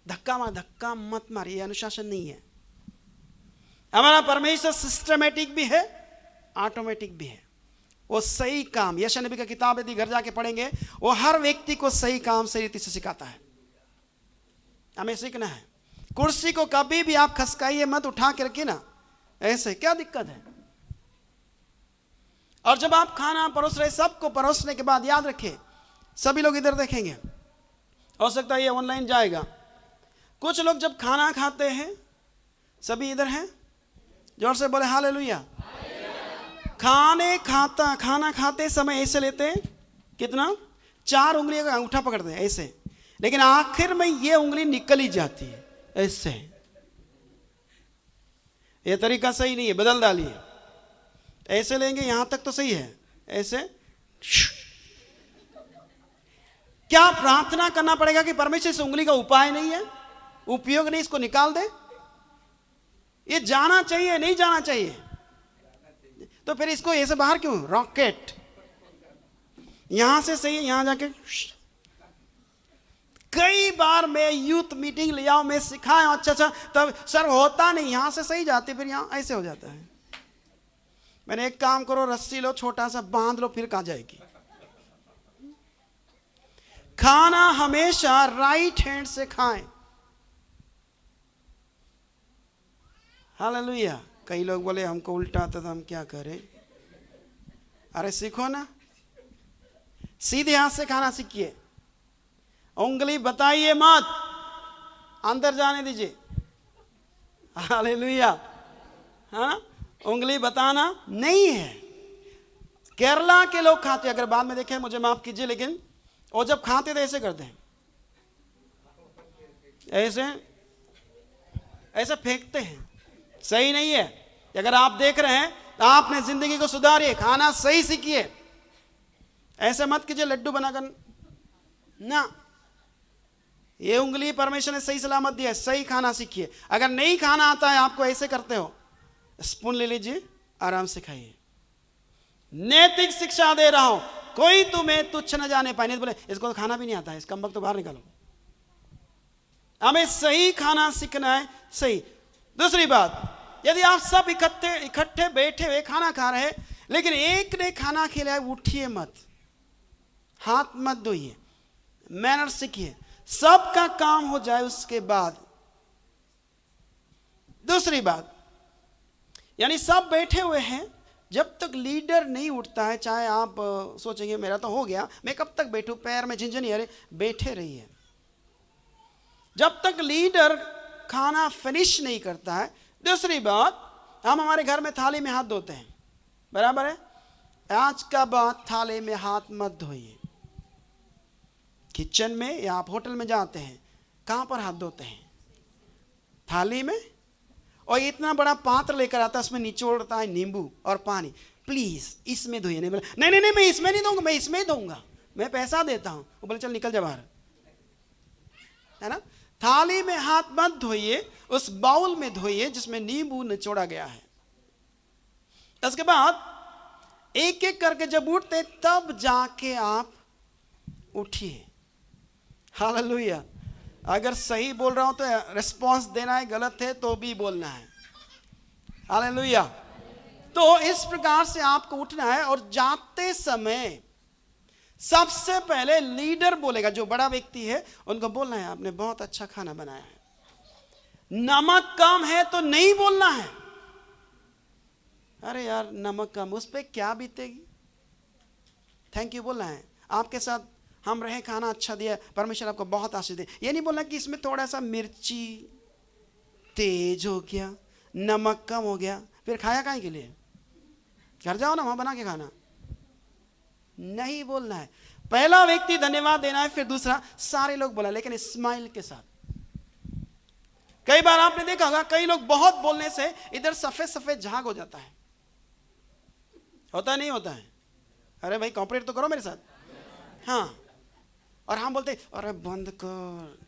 धक्का मार, धक्का मत मार। ये अनुशासन नहीं है। हमारा परमेश्वर सिस्टमेटिक भी है, ऑटोमेटिक भी है। वो सही काम, यशायाह नबी का किताब यदि घर जाके पढ़ेंगे, वो हर व्यक्ति को सही काम सही रीति से सिखाता है। हमें सीखना है। कुर्सी को कभी भी आप खसकाइए मत, उठा के रखिए ना, ऐसे क्या दिक्कत है। और जब आप खाना परोस रहे, सबको परोसने के बाद याद रखिए, सभी लोग इधर देखेंगे, हो सकता है ये ऑनलाइन जाएगा। कुछ लोग जब खाना खाते हैं, सभी इधर हैं, जोर से बोले हालेलुया। खाना खाते समय ऐसे लेते हैं, कितना, 4 उंगलियों का अंगूठा पकड़ते हैं ऐसे, लेकिन आखिर में ये उंगली निकल ही जाती है ऐसे। ये तरीका सही नहीं है, बदल डालिए। ऐसे लेंगे, यहां तक तो सही है, ऐसे। क्या प्रार्थना करना पड़ेगा कि परमेश्वर इस उंगली का उपाय नहीं है, उपयोग नहीं, इसको निकाल दे? ये जाना चाहिए, नहीं जाना चाहिए? तो फिर इसको ऐसे बाहर क्यों? रॉकेट यहां से सही है, यहां जाके। कई बार मैं यूथ मीटिंग ले आओ, मैं सिखाया अच्छा, तब सर होता नहीं, यहां से सही जाती, फिर यहां ऐसे हो जाता है। मैंने एक काम करो, रस्सी लो, छोटा सा बांध लो, फिर कहां जाएगी। खाना हमेशा राइट हैंड से खाएं। हालेलुया। कई लोग बोले हमको उल्टा आता था, हम क्या करें? अरे सीखो ना, सीधे हाथ से खाना सीखिए। उंगली बताइए मत, अंदर जाने दीजिए। हालेलुया। हाँ, उंगली बताना नहीं है। केरला के लोग खाते, अगर बाद में देखें मुझे माफ कीजिए, लेकिन वो जब खाते थे ऐसे करते हैं, ऐसे ऐसे फेंकते हैं। सही नहीं है। अगर आप देख रहे हैं तो आपने जिंदगी को सुधारिए, खाना सही सीखिए। ऐसे मत कीजिए लड्डू बनाकर ना। ये उंगली परमेश्वर ने सही सलामत दिया है, सही खाना सीखिए। अगर नहीं खाना आता है आपको, ऐसे करते हो, स्पून ले लीजिए, आराम से खाइए। नैतिक शिक्षा दे रहा हूं, कोई तुम्हें तुच्छ न जाने पाए। नहीं बोले इसको तो खाना भी नहीं आता है, इसका कम तो बाहर निकालो। हमें सही खाना सीखना है, सही। दूसरी बात, यदि आप सब इकट्ठे बैठे हुए खाना खा रहे हैं, लेकिन एक ने खाना खिलाया, उठिए मत, हाथ मत धोइए, मैनर सीखिए, सबका काम हो जाए उसके बाद। दूसरी बात, यानी सब बैठे हुए हैं, जब तक लीडर नहीं उठता है, चाहे आप सोचेंगे मेरा तो हो गया, मैं कब तक बैठूं, पैर में झिंझनी, अरे बैठे रहिए जब तक लीडर खाना फिनिश नहीं करता है। दूसरी बात, हम हमारे घर में थाली में हाथ धोते हैं, बराबर है? आज का बाद थाली में हाथ मत धोइए। किचन में या आप होटल में जाते हैं, कहां पर हाथ धोते हैं? थाली में, और इतना बड़ा पात्र लेकर आता है, उसमें निचोड़ता है नींबू और पानी, प्लीज इसमें धोइए। नहीं बोला नहीं नहीं नहीं, मैं इसमें नहीं दूंगा, मैं इसमें ही दूंगा, मैं पैसा देता हूं। वो बोले चल निकल जा बाहर, है ना। थाली में हाथ मत धोइए, उस बाउल में धोइए जिसमें नींबू निचोड़ा गया है। उसके बाद एक एक करके जब उठते तब जाके आप उठिए। हालेलुया। अगर सही बोल रहा हूं तो रिस्पॉन्स देना है, गलत है तो भी बोलना है। हालेलुया। तो इस प्रकार से आपको उठना है, और जाते समय सबसे पहले लीडर बोलेगा, जो बड़ा व्यक्ति है उनको बोलना है आपने बहुत अच्छा खाना बनाया है। नमक कम है तो नहीं बोलना है, अरे यार नमक कम, उस पर क्या बीतेगी। थैंक यू बोलना है, आपके साथ हम रहे, खाना अच्छा दिया, परमेश्वर आपको बहुत आशीष दे। ये नहीं बोलना कि इसमें थोड़ा सा मिर्ची तेज हो गया, नमक कम हो गया, फिर खाया काहे के लिए, घर जाओ ना वहां बना के खाना। नहीं बोलना है। पहला व्यक्ति धन्यवाद देना है, फिर दूसरा, सारे लोग बोला लेकिन स्माइल के साथ। कई बार आपने देखा होगा कई लोग बहुत बोलने से इधर सफेद सफेद झाग हो जाता है, होता नहीं होता है। अरे भाई कॉपरेट तो करो मेरे साथ। हाँ, और हम बोलते अरे बंद कर।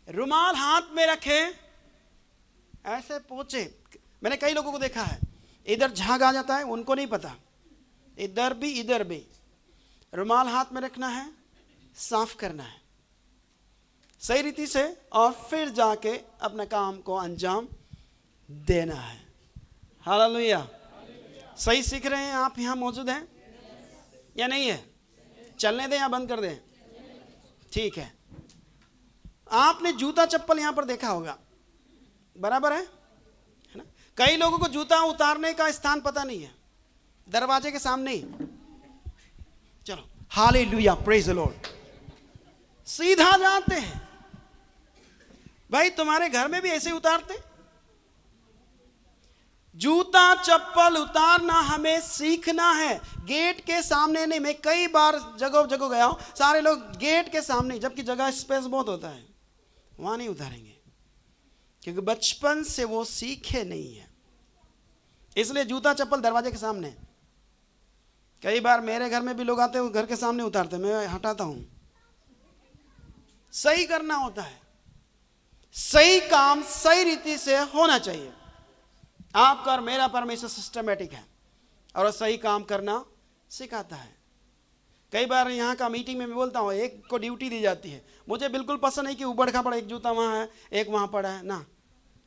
रुमाल हाथ में रखे, ऐसे पोंछे। मैंने कई लोगों को देखा है इधर झाग आ जाता है, उनको नहीं पता, इधर भी रुमाल हाथ में रखना है, साफ करना है सही रीति से, और फिर जाके अपने काम को अंजाम देना है। हालेलुया। सही सीख रहे हैं आप? यहां मौजूद हैं या नहीं है? चलने दें या बंद कर दें? ठीक है। आपने जूता चप्पल यहां पर देखा होगा, बराबर है ना। कई लोगों को जूता उतारने का स्थान पता नहीं है, दरवाजे के सामने ही। चलो हालेलुया, प्रेज द लॉर्ड। सीधा जाते हैं। भाई तुम्हारे घर में भी ऐसे उतारते? जूता चप्पल उतारना हमें सीखना है, गेट के सामने नहीं। मैं कई बार जगह जगह गया हूं, सारे लोग गेट के सामने, जबकि जगह स्पेस बहुत होता है, वहां नहीं उतारेंगे, क्योंकि बचपन से वो सीखे नहीं है। इसलिए जूता चप्पल दरवाजे के सामने। कई बार मेरे घर में भी लोग आते हैं, घर के सामने उतारते, मैं हटाता हूं। सही करना होता है, सही काम सही रीति से होना चाहिए। आपका और मेरा परमेश्वर सिस्टमेटिक है और सही काम करना सिखाता है। कई बार यहाँ का मीटिंग में मैं बोलता हूँ, एक को ड्यूटी दी जाती है, मुझे बिल्कुल पसंद नहीं कि उबड़ खाबड़ एक जूता वहाँ है एक वहाँ पड़ा है ना,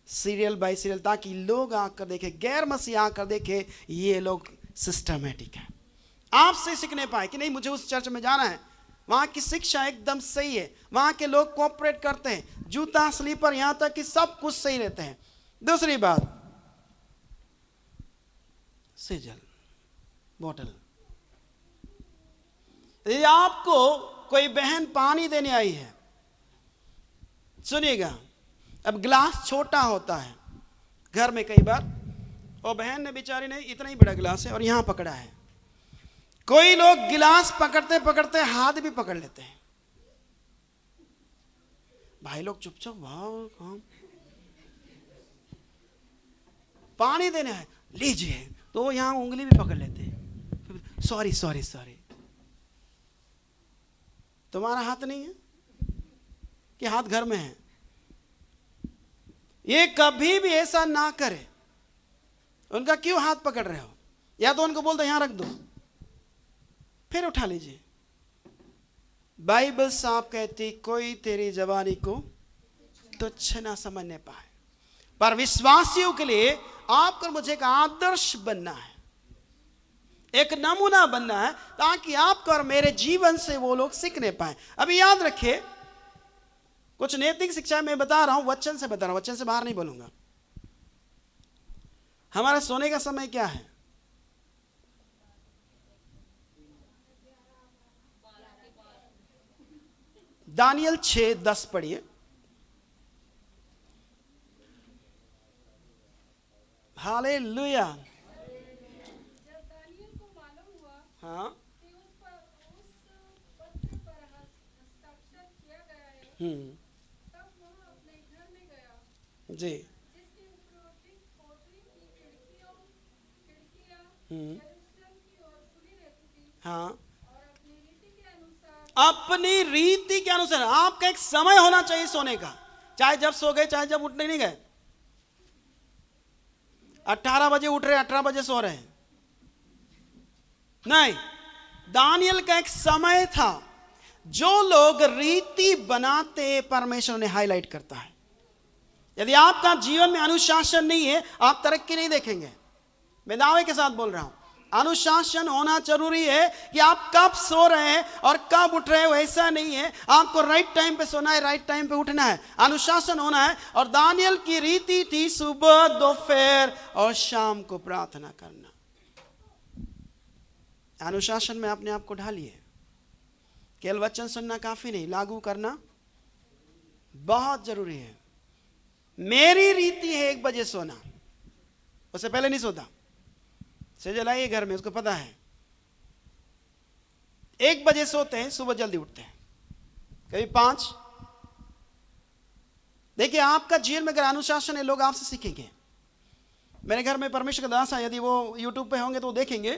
सीरियल बाय सीरियल, ताकि लोग आकर देखे, गैर मसीह आकर देखे ये लोग सिस्टमेटिक है। आपसे सीखने पाए कि नहीं मुझे उस चर्च में जाना है, वहाँ की शिक्षा एकदम सही है, वहाँ के लोग कोऑपरेट करते हैं, जूता स्लीपर यहाँ तक कि सब कुछ सही रहते हैं। दूसरी बात, सेजल बोतल। यदि आपको कोई बहन पानी देने आई है, सुनिएगा, अब ग्लास छोटा होता है घर में, कई बार और बहन ने बेचारी ने इतना ही बड़ा गिलास है और यहां पकड़ा है। कोई लोग गिलास पकड़ते पकड़ते हाथ भी पकड़ लेते हैं। भाई लोग चुपचाप, वाह पानी देने है लीजिए, तो यहां उंगली भी पकड़ लेते हैं, सॉरी सॉरी सॉरी। तुम्हारा हाथ नहीं है कि हाथ घर में है? ये कभी भी ऐसा ना करे। उनका क्यों हाथ पकड़ रहे हो? या तो उनको बोल दो यहां रख दो, फिर उठा लीजिए। बाइबल साहब कहती कोई तेरी जवानी को तुच्छ ना समझने पाए, पर विश्वासियों के लिए आपको मुझे एक आदर्श बनना है, एक नमूना बनना है, ताकि आपको और मेरे जीवन से वो लोग सीखने पाए। अभी याद रखिए, कुछ नैतिक शिक्षा मैं बता रहा हूं, वचन से बता रहा हूं, वचन से बाहर नहीं बोलूंगा। हमारा सोने का समय क्या है? दानियल 6:10 पढ़िए। हालेलुया। जब दानियल को मालूम हुआ हाँ, कि उस पत्र पर हस्ताक्षर किया गया है, तब वह अपने घर में जी। जिसकी उपरोक्ति कोठरी की खिड़कियां यरूशलेम की ओर खुली रहती थी हाँ, और अपनी रीति के अनुसार अपनी रीति के अनुसार। आपका एक समय होना चाहिए सोने का, चाहे जब सो गए चाहे जब उठने नहीं गए। 18 बजे उठ रहे, 18 बजे सो रहे हैं, नहीं। दानियल का एक समय था। जो लोग रीति बनाते, परमेश्वर ने हाईलाइट करता है। यदि आपका जीवन में अनुशासन नहीं है, आप तरक्की नहीं देखेंगे। मैं दावे के साथ बोल रहा हूं, अनुशासन होना जरूरी है। कि आप कब सो रहे हैं और कब उठ रहे हैं वैसा नहीं है। आपको राइट टाइम पे सोना है, राइट टाइम पे उठना है, अनुशासन होना है। और दानियल की रीति थी सुबह, दोपहर और शाम को प्रार्थना करना। अनुशासन में अपने आप को ढालिए। केवल वचन सुनना काफी नहीं, लागू करना बहुत जरूरी है। मेरी रीति है 1 बजे सोना, उससे पहले नहीं सोता। से जलाइए घर में, उसको पता है 1 बजे सोते हैं, सुबह जल्दी उठते हैं, कभी 5। देखिए, आपका जीवन में अगर अनुशासन है, लोग आपसे सीखेंगे। मेरे घर में परमेश्वर का दास है, यदि वो यूट्यूब पे होंगे तो वो देखेंगे,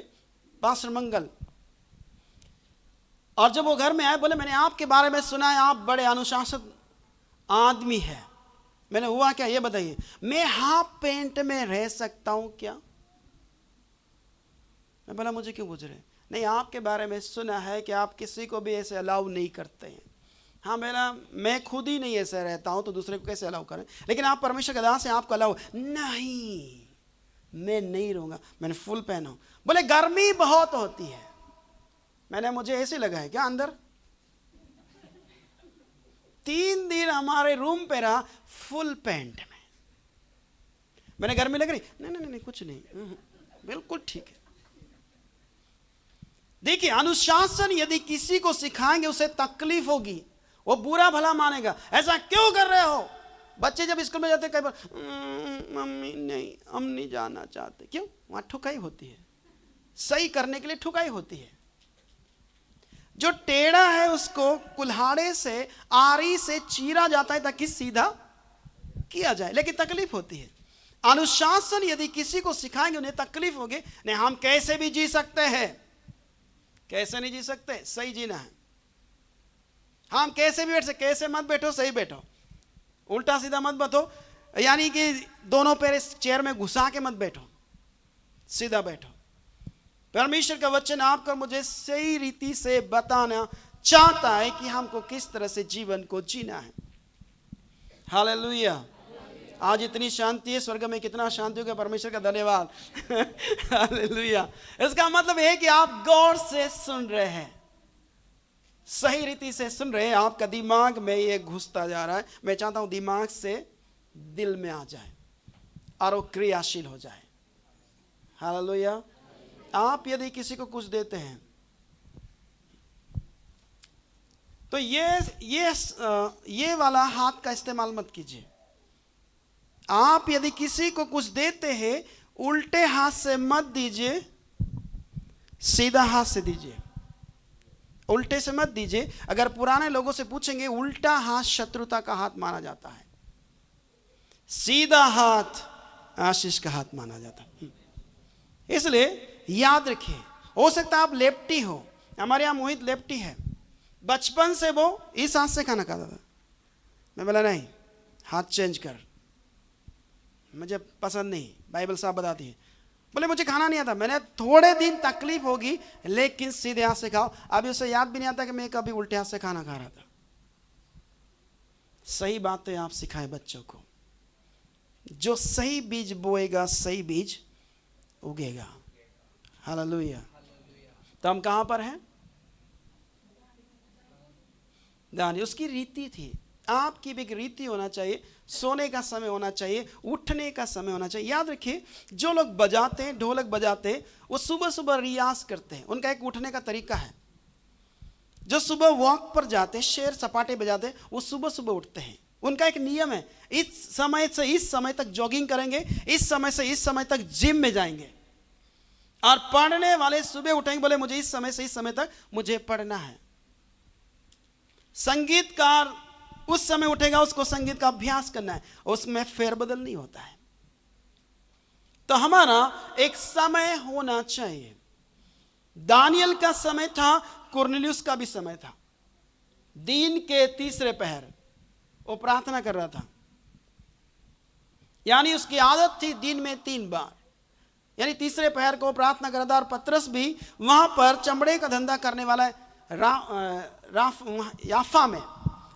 पास्टर मंगल। और जब वो घर में आए, बोले मैंने आपके बारे में सुना है, आप बड़े अनुशासित आदमी है। मैंने हुआ क्या ये बताइए। मैं हाफ पैंट में रह सकता हूं क्या? मैं बोला मुझे क्यों पूछ रहे? नहीं, आपके बारे में सुना है कि आप किसी को भी ऐसे अलाउ नहीं करते हैं। हाँ, मैं खुद ही नहीं ऐसे रहता हूं तो दूसरे को कैसे अलाउ करें? लेकिन आप परमेश्वर के दास हैं, आपको अलाउ नहीं। मैं नहीं रहूंगा, मैंने फुल पहना। बोले गर्मी बहुत होती है। मैंने मुझे ऐसे लगा है क्या अंदर? 3 दिन हमारे रूम पे रहा फुल पैंट में। मैंने गर्मी लग रही? नहीं कुछ नहीं, बिल्कुल ठीक है। देखिए, अनुशासन यदि किसी को सिखाएंगे उसे तकलीफ होगी, वो बुरा भला मानेगा। ऐसा क्यों कर रहे हो? बच्चे जब स्कूल में जाते कई बार मम्मी नहीं, हम नहीं जाना चाहते। क्यों? वहां ठुकाई होती है, सही करने के लिए ठुकाई होती है। जो टेढ़ा है उसको कुल्हाड़े से, आरी से चीरा जाता है ताकि सीधा किया जाए, लेकिन तकलीफ होती है। अनुशासन यदि किसी को सिखाएंगे उन्हें तकलीफ होगी। नहीं, हम कैसे भी जी सकते हैं। कैसे नहीं जी सकते? सही जीना है। हम कैसे भी बैठ सकते, कैसे मत बैठो, सही बैठो, उल्टा सीधा मत बैठो। यानी कि दोनों पैर इस चेयर में घुसा के मत बैठो, सीधा बैठो। परमेश्वर का वचन आपको मुझे सही रीति से बताना चाहता है कि हमको किस तरह से जीवन को जीना है। हालेलुया। आज इतनी शांति है, स्वर्ग में कितना शांति होगा, परमेश्वर का धन्यवाद। हालेलुया। इसका मतलब है कि आप गौर से सुन रहे हैं, सही रीति से सुन रहे हैं। आपका दिमाग में ये घुसता जा रहा है। मैं चाहता हूं दिमाग से दिल में आ जाए और वो क्रियाशील हो जाए। हालेलुया। आप यदि किसी को कुछ देते हैं तो ये वाला हाथ का इस्तेमाल मत कीजिए। आप यदि किसी को कुछ देते हैं, उल्टे हाथ से मत दीजिए, सीधा हाथ से दीजिए। उल्टे से मत दीजिए। अगर पुराने लोगों से पूछेंगे, उल्टा हाथ शत्रुता का हाथ माना जाता है, सीधा हाथ आशीष का हाथ माना जाता है। इसलिए याद रखिए, हो सकता है आप लेफ्टी हो। हमारे यहाँ मोहित लेफ्टी है, बचपन से वो इस हाथ से खाना खाता था। मैं बोला नहीं, हाथ चेंज कर, मुझे पसंद नहीं, बाइबल साहब बताती है। बोले मुझे खाना नहीं आता। मैंने थोड़े दिन तकलीफ होगी, लेकिन सीधे हाथ से खाओ। अभी उसे याद भी नहीं आता कि मैं कभी उल्टे हाथ से खाना खा रहा था। सही बातें आप सिखाएं बच्चों को। जो सही बीज बोएगा, सही बीज उगेगा। हालेलुया। तो हम कहां पर हैं? दानियल, उसकी रीति थी। आपकी भी एक रीति होना चाहिए। सोने का समय होना चाहिए, उठने का समय होना चाहिए। याद रखिए, जो लोग बजाते हैं, ढोलक बजाते हैं, वो सुबह सुबह रियाज करते हैं। उनका एक उठने का तरीका है। जो सुबह वॉक पर जाते हैं, शेर सपाटे बजाते हैं, वो सुबह सुबह उठते हैं। उनका एक नियम है, इस समय से इस समय तक जॉगिंग करेंगे, इस समय से इस समय तक जिम में जाएंगे। और पढ़ने वाले सुबह उठेंगे, बोले मुझे इस समय से इस समय तक मुझे पढ़ना है। संगीतकार उस समय उठेगा, उसको संगीत का अभ्यास करना है, उसमें फेरबदल नहीं होता है। तो हमारा एक समय होना चाहिए। दानियल का समय था, कुरनेलियुस का भी समय था। दिन के तीसरे पहर वो प्रार्थना कर रहा था, यानी उसकी आदत थी दिन में 3 बार, यानी तीसरे पहर को प्रार्थना कर रहा था। और पतरस भी वहां पर चमड़े का धंधा करने वाला याफा में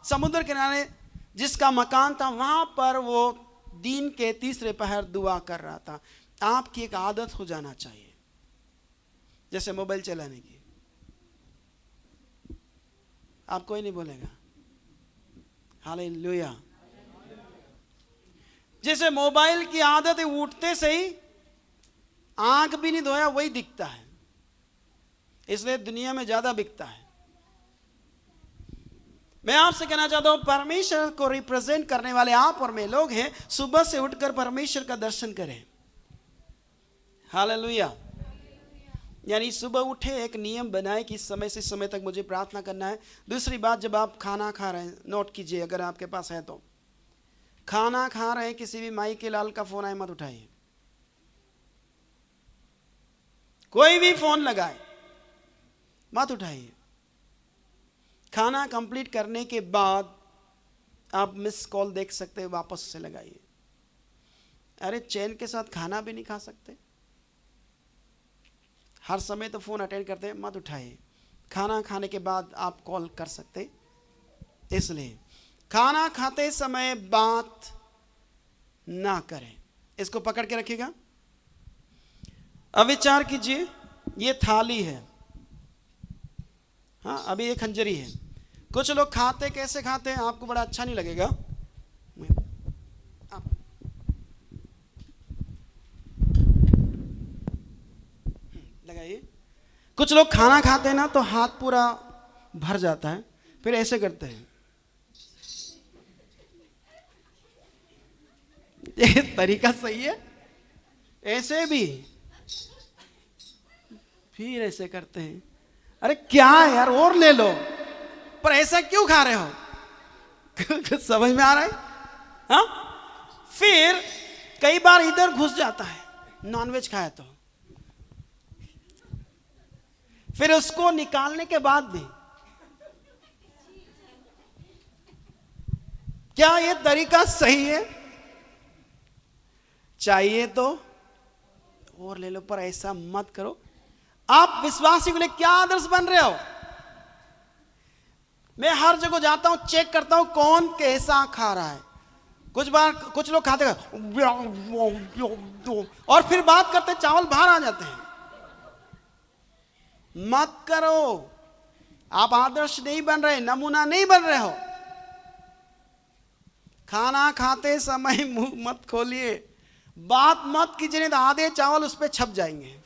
समुद्र किनारे जिसका मकान था, वहां पर वो दिन के तीसरे पहर दुआ कर रहा था। आपकी एक आदत हो जाना चाहिए, जैसे मोबाइल चलाने की। आप कोई नहीं बोलेगा हालेलुया। जैसे मोबाइल की आदत है, उठते से ही आंख भी नहीं धोया वही दिखता है, इसलिए दुनिया में ज्यादा बिकता है। मैं आपसे कहना चाहता हूं, परमेश्वर को रिप्रेजेंट करने वाले आप और मैं लोग हैं। सुबह से उठकर परमेश्वर का दर्शन करें। हालेलुया। यानी सुबह उठे, एक नियम बनाए कि समय से समय तक मुझे प्रार्थना करना है। दूसरी बात, जब आप खाना खा रहे हैं, नोट कीजिए अगर आपके पास है तो, खाना खा रहे हैं, किसी भी माई के लाल का फोन आए मत उठाइए। कोई भी फोन लगाए मत उठाइए। खाना कंप्लीट करने के बाद आप मिस कॉल देख सकते हैं, वापस से लगाइए। अरे चैन के साथ खाना भी नहीं खा सकते, हर समय तो फोन अटेंड करते हैं, मत उठाइए। खाना खाने के बाद आप कॉल कर सकते, इसलिए खाना खाते समय बात ना करें। इसको पकड़ के रखिएगा। अब विचार कीजिए, ये थाली है, हाँ अभी ये खंजरी है। कुछ लोग खाते कैसे खाते हैं, आपको बड़ा अच्छा नहीं लगेगा। लगाइए। कुछ लोग खाना खाते हैं ना तो हाथ पूरा भर जाता है, फिर ऐसे करते हैं। ये तरीका सही है? ऐसे भी फिर ऐसे करते हैं। अरे क्या है यार, और ले लो, पर ऐसा क्यों खा रहे हो? कुछ समझ में आ रहा है? हाँ? फिर कई बार इधर घुस जाता है, नॉनवेज खाया तो फिर उसको निकालने के बाद भी क्या ये तरीका सही है? चाहिए तो और ले लो, पर ऐसा मत करो। आप विश्वासी के लिए क्या आदर्श बन रहे हो? मैं हर जगह जाता हूं, चेक करता हूं कौन कैसा खा रहा है। कुछ बार कुछ लोग खाते और फिर बात करते चावल बाहर आ जाते हैं। मत करो, आप आदर्श नहीं बन रहे, नमूना नहीं बन रहे हो। खाना खाते समय मुंह मत खोलिए, बात मत कीजिए, नहीं तो आधे चावल उस पर छप जाएंगे।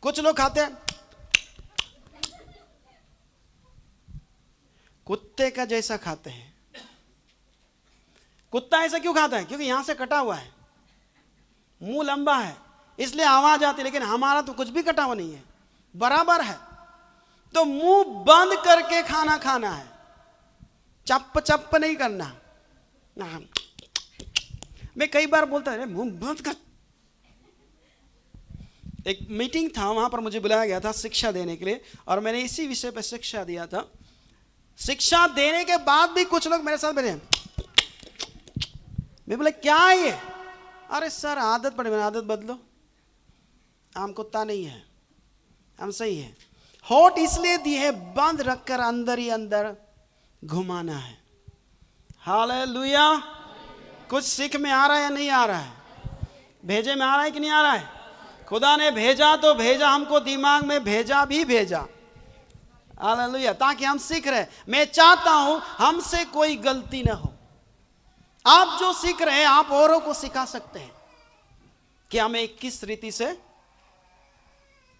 कुछ लोग खाते हैं कुत्ते का जैसा खाते हैं। कुत्ता ऐसा क्यों खाता है? क्योंकि यहां से कटा हुआ है, मुंह लंबा है, इसलिए आवाज आती है। लेकिन हमारा तो कुछ भी कटा हुआ नहीं है, बराबर है। तो मुंह बंद करके खाना खाना है, चप्प चप्प नहीं करना। मैं कई बार बोलता है मुंह बंद कर। एक मीटिंग था, वहां पर मुझे बुलाया गया था शिक्षा देने के लिए, और मैंने इसी विषय पर शिक्षा दिया था। शिक्षा देने के बाद भी कुछ लोग मेरे साथ बैठे। मैं बोले क्या है ये? अरे सर आदत पड़े, मैंने आदत बदलो, हम कुत्ता नहीं है, हम सही है। होठ इसलिए दी है बंद रखकर अंदर ही अंदर घुमाना है। हालेलुया। कुछ सीख में आ रहा है या नहीं आ रहा है? भेजे में आ रहा है कि नहीं आ रहा है? खुदा ने भेजा तो भेजा, हमको दिमाग में भेजा भी भेजा। हालेलुया। ताकि हम सीख रहे। मैं चाहता हूं हमसे कोई गलती ना हो। आप जो सीख रहे हैं आप औरों को सिखा सकते हैं कि हमें किस रीति से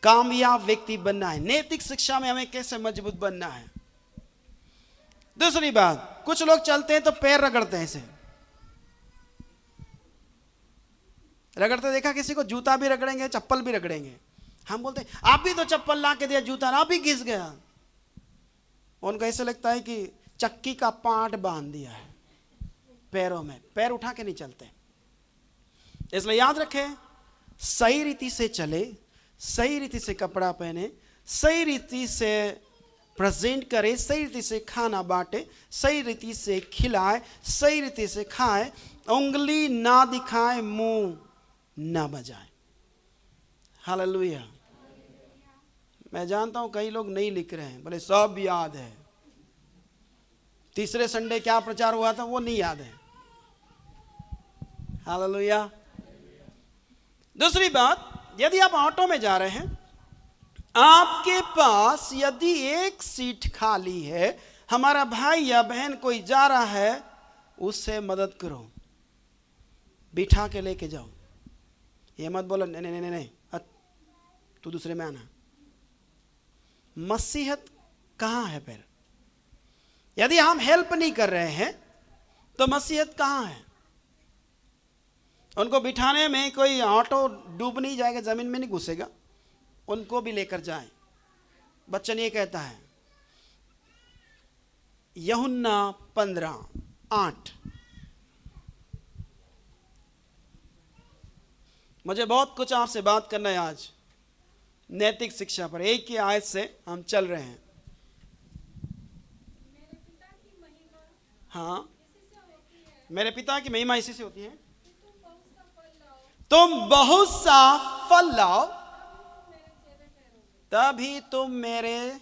कामयाब व्यक्ति बनना है, नैतिक शिक्षा में हमें कैसे मजबूत बनना है। दूसरी बात, कुछ लोग चलते हैं तो पैर रगड़ते हैं, ऐसे रगड़ते देखा किसी को? जूता भी रगड़ेंगे, चप्पल भी रगड़ेंगे। हम बोलते हैं आप भी तो चप्पल ला के दिया, जूता आप भी घिस गया। उनको ऐसे लगता है कि चक्की का पाट बांध दिया है पैरों में, पैर उठा के नहीं चलते। इसलिए याद रखें, सही रीति से चले, सही रीति से कपड़ा पहने, सही रीति से प्रेजेंट करे, सही रीति से खाना बांटे, सही रीति से खिलाए, सही रीति से खाए, उंगली ना दिखाए, मुंह ना बजाए। हालेलुया। मैं जानता हूं कई लोग नहीं लिख रहे हैं, बोले सब याद है, तीसरे संडे क्या प्रचार हुआ था वो नहीं याद है। हालेलुया। दूसरी बात, यदि आप ऑटो में जा रहे हैं, आपके पास यदि एक सीट खाली है, हमारा भाई या बहन कोई जा रहा है, उससे मदद करो, बिठा के लेके जाओ। ये मत बोलो नहीं नहीं नहीं नहीं तू दूसरे में आना। मसीहत कहाँ है फिर? यदि हम हेल्प नहीं कर रहे हैं तो मसीहत कहाँ है? उनको बिठाने में कोई ऑटो डूब नहीं जाएगा, जमीन में नहीं घुसेगा, उनको भी लेकर जाएं। वचन ये कहता है, यूहन्ना 15:8। मुझे बहुत कुछ आपसे बात करना है आज नैतिक शिक्षा पर। एक ही आयत से हम चल रहे हैं। हाँ, मेरे पिता की महिमा इसी से होती है, तुम बहुत सा फल लाओ, तभी तुम मेरे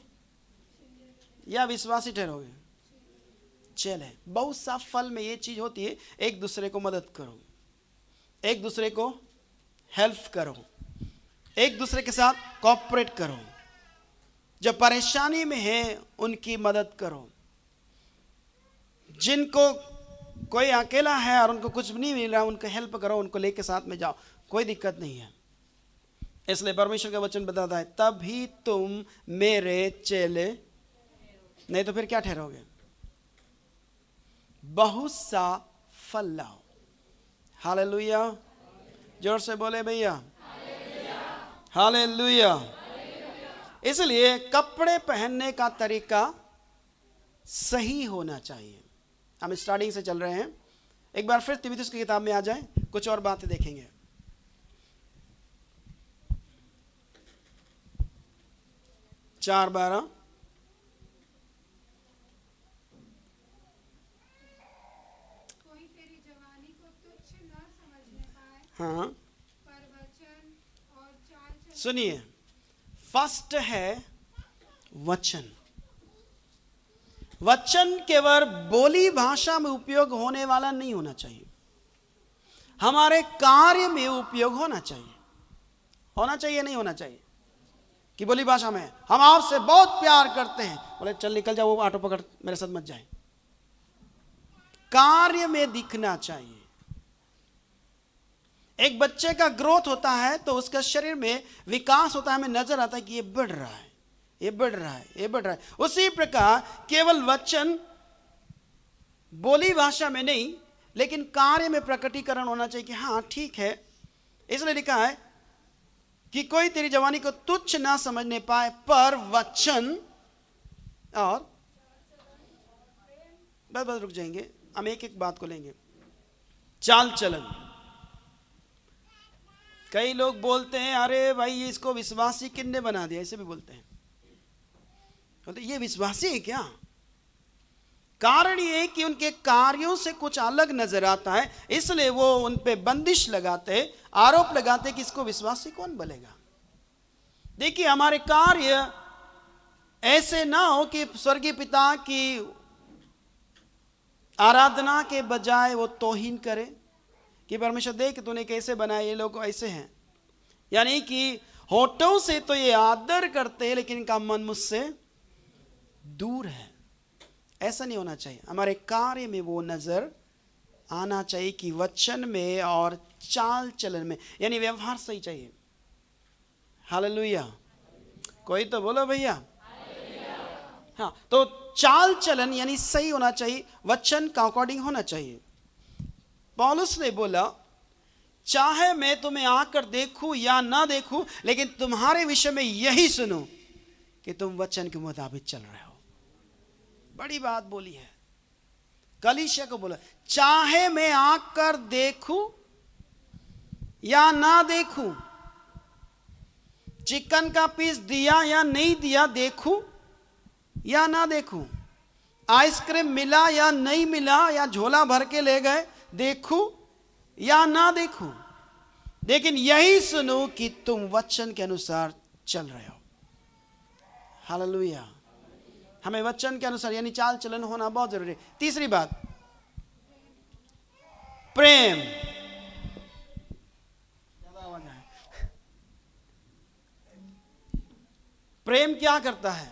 या विश्वासी ठहरोगे। चले, बहुत सा फल में ये चीज होती है, एक दूसरे को मदद करो, एक दूसरे को हेल्प करो, एक दूसरे के साथ कोऑपरेट करो, जो परेशानी में है उनकी मदद करो, जिनको कोई अकेला है और उनको कुछ नहीं मिल रहा उनको हेल्प करो, उनको लेके साथ में जाओ, कोई दिक्कत नहीं है। इसलिए परमेश्वर का वचन बताता है, तभी तुम मेरे चेले, नहीं तो फिर क्या ठहरोगे? बहुत सा फल लाओ। हालेलुया। जोर से बोले भैया, हालेलुया। इसलिए कपड़े पहनने का तरीका सही होना चाहिए। हम स्टार्टिंग से चल रहे हैं, एक बार फिर तीमुथियुस की किताब में आ जाएं, कुछ और बातें देखेंगे। चार 12। कोई तेरी जवानी को तुच्छ न समझने पाए, हाँ, पर वचन और चाल चलन। सुनिए, फर्स्ट है वचन। वचन केवल बोली भाषा में उपयोग होने वाला नहीं होना चाहिए, हमारे कार्य में उपयोग होना चाहिए। होना चाहिए, नहीं होना चाहिए कि बोली भाषा में हम आपसे बहुत प्यार करते हैं, बोले चल निकल जाओ, वो ऑटो पकड़, मेरे साथ मत जाए। कार्य में दिखना चाहिए। एक बच्चे का ग्रोथ होता है तो उसका शरीर में विकास होता है, हमें नजर आता है कि ये बढ़ रहा है, ये बढ़ रहा है, ये बढ़ रहा है। उसी प्रकार केवल वचन बोली भाषा में नहीं, लेकिन कार्य में प्रकटीकरण होना चाहिए कि हाँ ठीक है। इसलिए लिखा है कि कोई तेरी जवानी को तुच्छ ना समझने पाए, पर वचन और बस रुक जाएंगे, हम एक एक बात को लेंगे। चाल चलन। कई लोग बोलते हैं, अरे भाई इसको विश्वासी किन्ने बना दिया, ऐसे भी बोलते हैं। बोलते ये विश्वासी है क्या? कारण ये कि उनके कार्यों से कुछ अलग नजर आता है, इसलिए वो उन पे बंदिश लगाते, आरोप लगाते कि इसको विश्वासी कौन बोलेगा। देखिए, हमारे कार्य ऐसे ना हो कि स्वर्गीय पिता की आराधना के बजाय वो तौहीन करे कि परमेश्वर देख तूने कैसे बनाए, ये लोग ऐसे हैं। यानी कि होठों से तो ये आदर करते हैं, लेकिन इनका मन मुझसे दूर है। ऐसा नहीं होना चाहिए। हमारे कार्य में वो नजर आना चाहिए कि वचन में और चाल चलन में, यानी व्यवहार सही चाहिए। हालेलुया। कोई तो बोलो भैया। हाँ, तो चाल चलन यानी सही होना चाहिए, वचन का अकॉर्डिंग होना चाहिए। पौलुस ने बोला, चाहे मैं तुम्हें आकर देखूं या ना देखूं, लेकिन तुम्हारे विषय में यही सुनो कि तुम वचन के मुताबिक चल रहे हो। बड़ी बात बोली है। कलीसिया को बोला, चाहे मैं आकर देखूं या ना देखूं, चिकन का पीस दिया या नहीं दिया, देखूं या ना देखूं, आइसक्रीम मिला या नहीं मिला, या झोला भर के ले गए, देखूं या ना देखूं, लेकिन यही सुनो कि तुम वचन के अनुसार चल रहे हो। हालेलुया। हमें वचन के अनुसार यानी चाल चलन होना बहुत जरूरी है। तीसरी बात, प्रेम। प्रेम क्या करता है?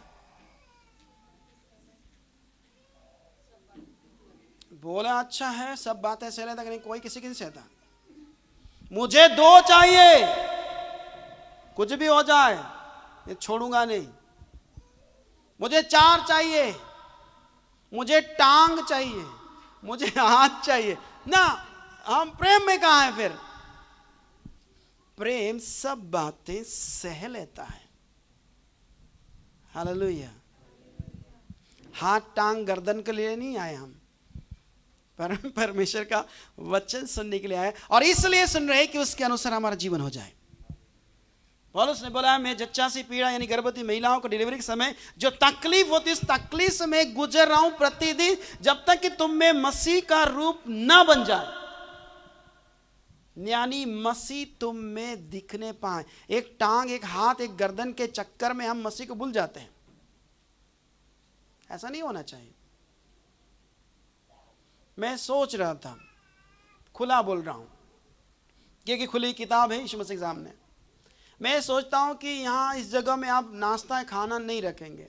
बोला अच्छा है, सब बातें सह लेता, नहीं कोई किसी की नहीं सहता। मुझे 2 चाहिए, कुछ भी हो जाए ये छोड़ूंगा नहीं। मुझे 4 चाहिए, मुझे टांग चाहिए, मुझे हाथ चाहिए ना। हम प्रेम में कहां है फिर? प्रेम सब बातें सह लेता है। हालेलुया। हाथ टांग गर्दन के लिए नहीं आए हम, परमेश्वर का वचन सुनने के लिए आए, और इसलिए सुन रहे कि उसके अनुसार हमारा जीवन हो जाए। पौलुस ने बोला, मैं जच्चासी पीड़ा यानी गर्भवती महिलाओं को डिलीवरी के समय जो तकलीफ होती है, उस तकलीफ से मैं गुजर रहा हूं प्रतिदिन, जब तक कि तुम में मसीह का रूप ना बन जाए, यानी मसीह तुम में दिखने पाए। एक टांग, एक हाथ, एक गर्दन के चक्कर में हम मसीह को भूल जाते हैं। ऐसा नहीं होना चाहिए। मैं सोच रहा था, खुला बोल रहा हूं क्योंकि खुली किताब है यीशु मसीह के सामने। मैं सोचता हूं कि यहां इस जगह में आप नाश्ता खाना नहीं रखेंगे,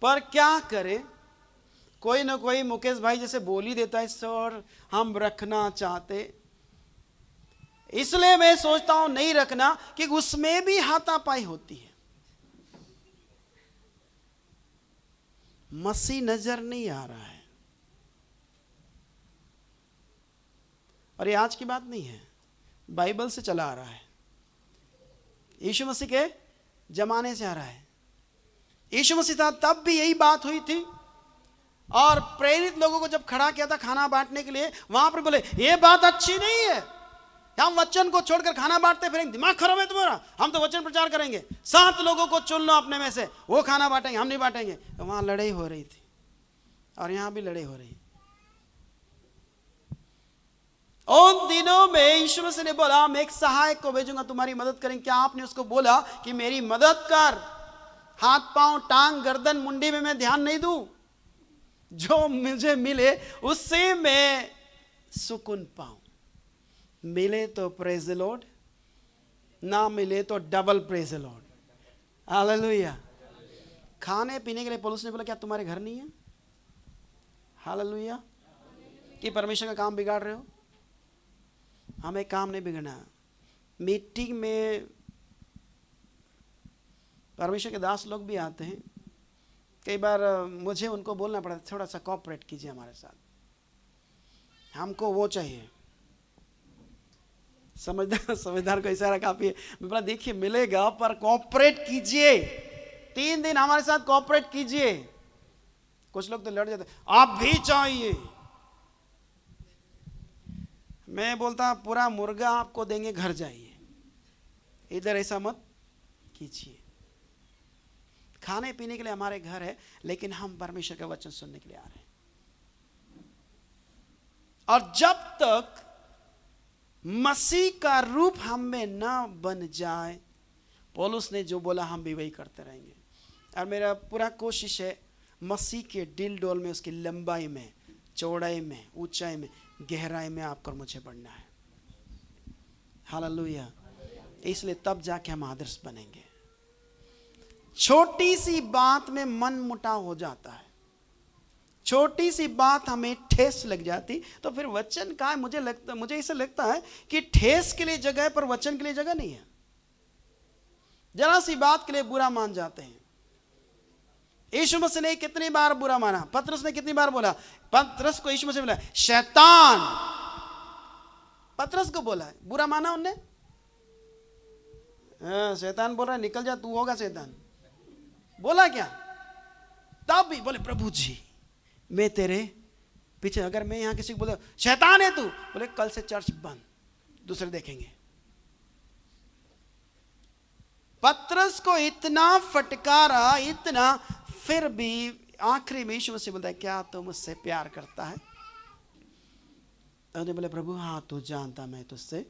पर क्या करें, कोई ना कोई मुकेश भाई जैसे बोल ही देता है सर हम रखना चाहते, इसलिए मैं सोचता हूं नहीं रखना, कि उसमें भी हाथापाई होती है। मसीह नजर नहीं आ रहा है। और ये आज की बात नहीं है, बाइबल से चला आ रहा है, यीशु मसीह के जमाने से आ रहा है। यीशु मसीह था तब भी यही बात हुई थी, और प्रेरित लोगों को जब खड़ा किया था खाना बांटने के लिए, वहां पर बोले ये बात अच्छी नहीं है, हम वचन को छोड़कर खाना बांटते फिरेंगे, दिमाग खराब है तुम्हारा, हम तो वचन प्रचार करेंगे, 7 लोगों को चुन लो अपने में से, वो खाना बांटेंगे, हम नहीं बांटेंगे। तो वहां लड़ाई हो रही थी, और यहां भी लड़ाई हो रही। उन दिनों में यीशु मसीह ने बोला, मैं एक सहायक को भेजूंगा तुम्हारी मदद करेंगे। क्या आपने उसको बोला कि मेरी मदद कर, हाथ पांव टांग गर्दन मुंडी में मैं ध्यान नहीं दूं, जो मुझे मिले उससे मैं सुकून पाऊं। मिले तो प्रेज द लॉर्ड, ना मिले तो double praise the Lord. Hallelujah. खाने पीने के लिए पौलुस ने बोला, क्या तुम्हारे घर नहीं है? हालेलुया। कि परमेश्वर का काम बिगाड़ रहे हो? हमें काम नहीं बिगड़ना। मीटिंग में परमेश्वर के दास लोग भी आते हैं, कई बार मुझे उनको बोलना पड़ता है थोड़ा सा कोऑपरेट कीजिए हमारे साथ, हमको वो चाहिए। समझदार को इशारा काफी है। मैं बोला देखिए मिलेगा पर कोऑपरेट कीजिए, 3 दिन हमारे साथ कोऑपरेट कीजिए। कुछ लोग तो लड़ जाते, आप भी चाहिए। मैं बोलता पूरा मुर्गा आपको देंगे, घर जाइए, इधर ऐसा मत कीजिए। खाने पीने के लिए हमारे घर है, लेकिन हम परमेश्वर का वचन सुनने के लिए आ रहे हैं। और जब तक मसीह का रूप हम में ना बन जाए, पौलुस ने जो बोला हम भी वही करते रहेंगे। और मेरा पूरा कोशिश है मसीह के दिल डोल में, उसकी लंबाई में, चौड़ाई में, ऊंचाई में, गहराई में आपको मुझे बढ़ना है। हालेलुया। इसलिए तब जाके हम आदर्श बनेंगे। छोटी सी बात में मन मुटाव हो जाता है, छोटी सी बात हमें ठेस लग जाती, तो फिर वचन का है। मुझे ऐसा लगता है कि ठेस के लिए जगह है पर वचन के लिए जगह नहीं है। जरा सी बात के लिए बुरा मान जाते हैं। यीशु मसीह ने कितनी बार बुरा माना? पतरस ने कितनी बार बोला? पतरस को यीशु मसीह बोला शैतान, पतरस को बोला है, बुरा माना उनने? शैतान बोल रहा है निकल जा, तू होगा शैतान। बोला क्या? तब भी बोले प्रभु जी मैं तेरे पीछे, अगर मैं यहां किसी को बोले शैतान है तू, बोले कल से चर्च बंद, दूसरे देखेंगे। पतरस को इतना फटकारा, इतना, फिर भी आखिरी में यीशु मसीह बोलता है क्या तू मुझसे प्यार करता है? उन्होंने बोले प्रभु हाँ तू जानता मैं तुझसे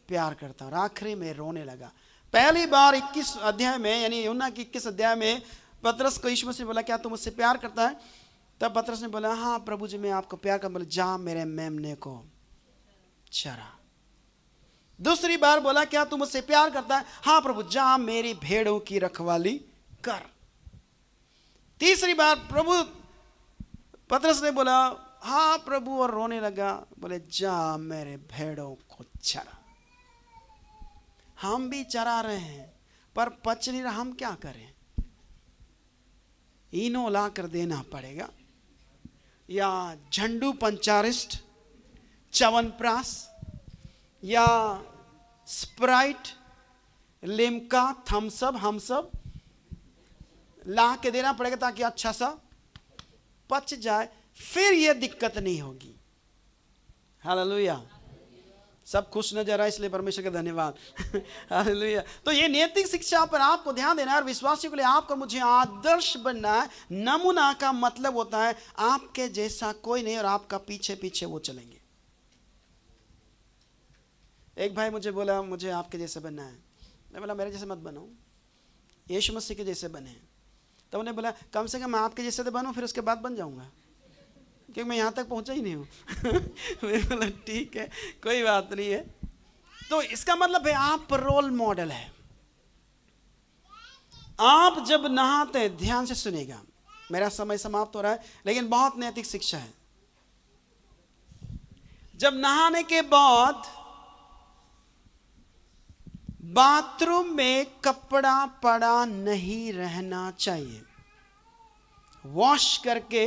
प्यार करता हूं। आखिरी में रोने लगा। पहली बार 21 अध्याय में, यानी यूहन्ना की 21 अध्याय में पतरस को यीशु मसीह बोला क्या तू मुझसे प्यार करता है? तब पतरस ने बोला हाँ प्रभु जी मैं आपको प्यार करता। बोले जा मेरे मेमने को चरा। दूसरी बार बोला क्या तू मुझसे प्यार करता है? हाँ प्रभु जा मेरी भेड़ों की रखवाली कर। तीसरी बार प्रभु पतरस ने बोला हाँ प्रभु, और रोने लगा। बोले जा मेरे भेड़ों को चरा। हम भी चरा रहे हैं पर पच नहीं रहा, हम क्या करें? इनो ला कर देना पड़ेगा, या झंडू पंचारिस्ट, च्यवनप्राश या स्प्राइट, लिम्का, थम्सअप, हम सब ला के देना पड़ेगा ताकि अच्छा सा पच जाए, फिर यह दिक्कत नहीं होगी। हालेलुया। सब खुश नजर आए इसलिए परमेश्वर का धन्यवाद। हालेलुया। तो ये नैतिक शिक्षा पर आपको ध्यान देना है, और विश्वासियों के लिए आपको मुझे आदर्श बनना है। नमूना का मतलब होता है आपके जैसा कोई नहीं और आपका पीछे पीछे वो चलेंगे। एक भाई मुझे बोला मुझे आपके जैसे बनना है। मैं बोला मेरे जैसे मत बनो, यीशु मसीह के जैसे बने। तो उन्हें बोला कम से कम आपके जैसे तो बनो, फिर उसके बाद बन जाऊंगा, क्योंकि मैं यहाँ तक पहुँचा ही नहीं हूँ। मैं बोला ठीक है कोई बात नहीं है। तो इसका मतलब है आप रोल मॉडल है। आप जब नहाते हैं, ध्यान से सुनेगा, मेरा समय समाप्त हो रहा है लेकिन बहुत नैतिक शिक्षा है। जब नहाने के बाद बाथरूम में कपड़ा पड़ा नहीं रहना चाहिए। वॉश करके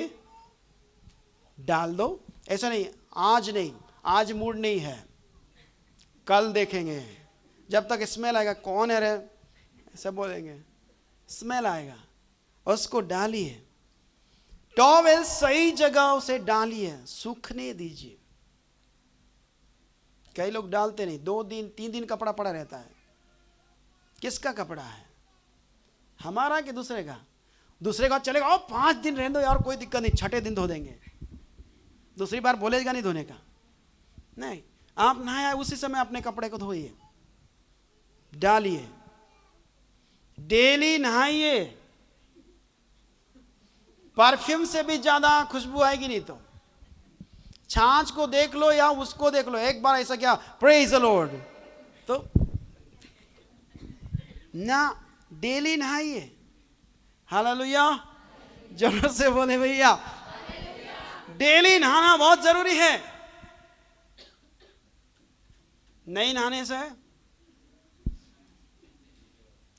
डाल दो। ऐसा नहीं आज नहीं, आज मूड नहीं है, कल देखेंगे, जब तक स्मेल आएगा कौन है रे ऐसा बोलेंगे, स्मेल आएगा, उसको डालिए। टॉवेल सही जगह उसे डालिए, सूखने दीजिए। कई लोग डालते नहीं, 2 दिन 3 दिन कपड़ा पड़ा रहता है। किसका कपड़ा है, हमारा कि दूसरे का? दूसरे का चलेगा, 5 दिन रहने दो यार कोई दिक्कत नहीं, 6ठे दिन धो देंगे। दूसरी बार बोलेगा नहीं धोने का। नहीं, आप नहाया उसी समय अपने कपड़े को धोइए, डालिए, डेली नहाइए। परफ्यूम से भी ज्यादा खुशबू आएगी नहीं तो। छाछ को देख लो या उसको देख लो, एक बार ऐसा क्या प्रेज द लॉर्ड, तो ना डेली नहाइए। हालेलुया। जोर से बोले भैया, डेली नहाना बहुत जरूरी है। नहीं नहाने से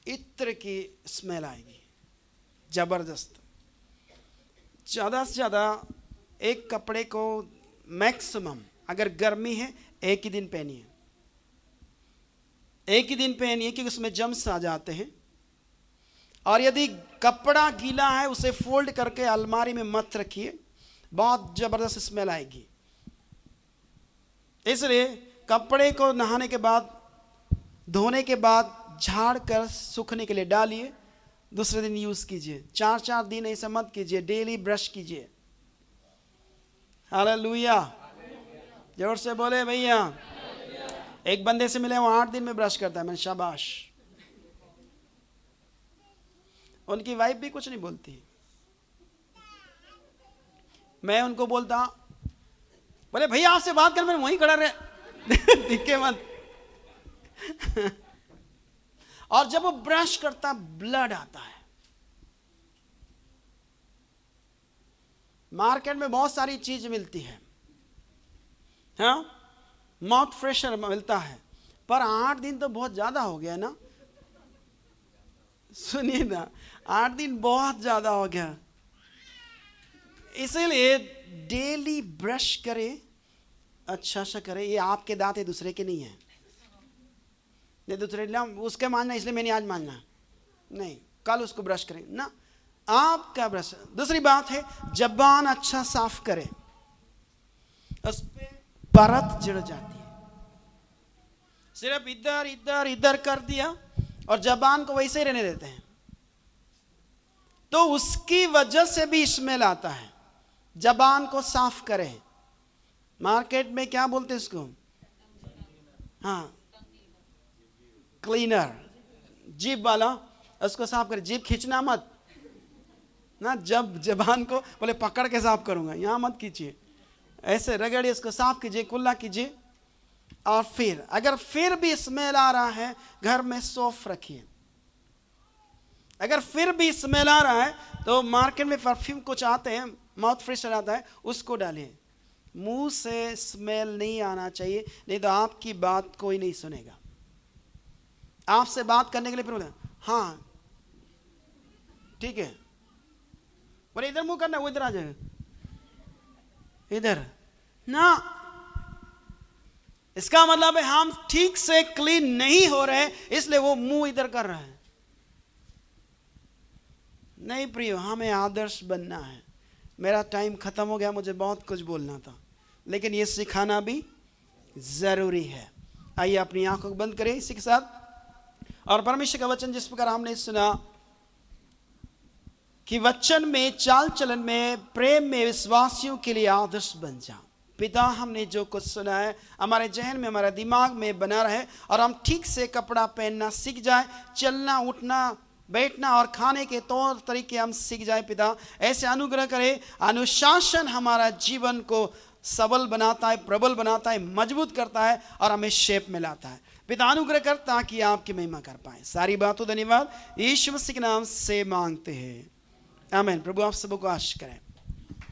इत्र की स्मेल आएगी जबरदस्त। ज्यादा से ज्यादा एक कपड़े को मैक्सिमम, अगर गर्मी है 1 ही दिन पहनिए, 1 ही दिन पहनिए क्योंकि उसमें जम्स आ जाते हैं। और यदि कपड़ा गीला है उसे फोल्ड करके अलमारी में मत रखिए, बहुत जबरदस्त स्मेल आएगी। इसलिए कपड़े को नहाने के बाद, धोने के बाद झाड़ कर सूखने के लिए डालिए, दूसरे दिन यूज कीजिए। 4-4 दिन ऐसा मत कीजिए, डेली ब्रश कीजिए। हालेलुया। जोर से बोले भैया। एक बंदे से मिले, वो 8 दिन में ब्रश करता है। मैंने शाबाश। उनकी वाइफ भी कुछ नहीं बोलती। मैं उनको बोलता, बोले भैया आपसे बात कर, मैं वहीं खड़ा रहे, दिखे मत। और जब वो ब्रश करता ब्लड आता है। मार्केट में बहुत सारी चीज मिलती है, हाँ, माउथ फ्रेशर मिलता है, पर 8 दिन तो बहुत ज्यादा हो गया ना। सुनिए ना, 8 दिन बहुत ज्यादा हो गया। इसीलिए डेली ब्रश करे, अच्छा सा करे। ये आपके दांत है, दूसरे के नहीं है। नहीं दूसरे ना उसके मानना इसलिए मैंने आज मानना नहीं, कल उसको ब्रश करें ना। आपका ब्रश। दूसरी बात है जबान अच्छा साफ करें, उस पे परत जड़ जाती है। सिर्फ इधर इधर इधर कर दिया और जबान को वैसे ही रहने देते हैं तो उसकी वजह से भी स्मेल आता है। जबान को साफ करें। मार्केट में क्या बोलते हैं इसको? हाँ, क्लीनर, जीभ वाला, उसको साफ करें। जीभ खींचना मत ना, जब जबान को बोले पकड़ के साफ करूंगा, यहां मत कीजिए, ऐसे रगड़िए, इसको साफ कीजिए, कुल्ला कीजिए। और फिर अगर फिर भी स्मेल आ रहा है, घर में सौंफ रखिए। अगर फिर भी स्मेल आ रहा है तो मार्केट में परफ्यूम कुछ आते हैं, माउथ फ्रेशनर आता है, उसको डालिए। मुंह से स्मेल नहीं आना चाहिए, नहीं तो आपकी बात कोई नहीं सुनेगा। आपसे बात करने के लिए फिर बोले हाँ ठीक है, बोले इधर मुंह करना, वो इधर आ जाएगा, इधर ना। इसका मतलब है हम ठीक से क्लीन नहीं हो रहे, इसलिए वो मुंह इधर कर रहा है। नहीं प्रियो, हमें आदर्श बनना है। मेरा टाइम खत्म हो गया, मुझे बहुत कुछ बोलना था, लेकिन ये सिखाना भी जरूरी है। आइए अपनी आंखों को बंद करें इसी के साथ, और परमेश्वर का वचन जिस प्रकार हमने सुना कि वचन में, चाल चलन में, प्रेम में विश्वासियों के लिए आदर्श बन जा। पिता, हमने जो कुछ सुना है हमारे जहन में, हमारे दिमाग में बना रहे और हम ठीक से कपड़ा पहनना सीख जाए, चलना, उठना, बैठना और खाने के तौर तरीके हम सीख जाए। पिता, ऐसे अनुग्रह करे। अनुशासन हमारा जीवन को सबल बनाता है, प्रबल बनाता है, मजबूत करता है और हमें शेप में लाता है। पिता, अनुग्रह कर ताकि आपकी महिमा कर पाए। सारी बातों धन्यवाद यीशु मसीह के नाम से मांगते हैं, आमीन। प्रभु आप सबको आशीष करें।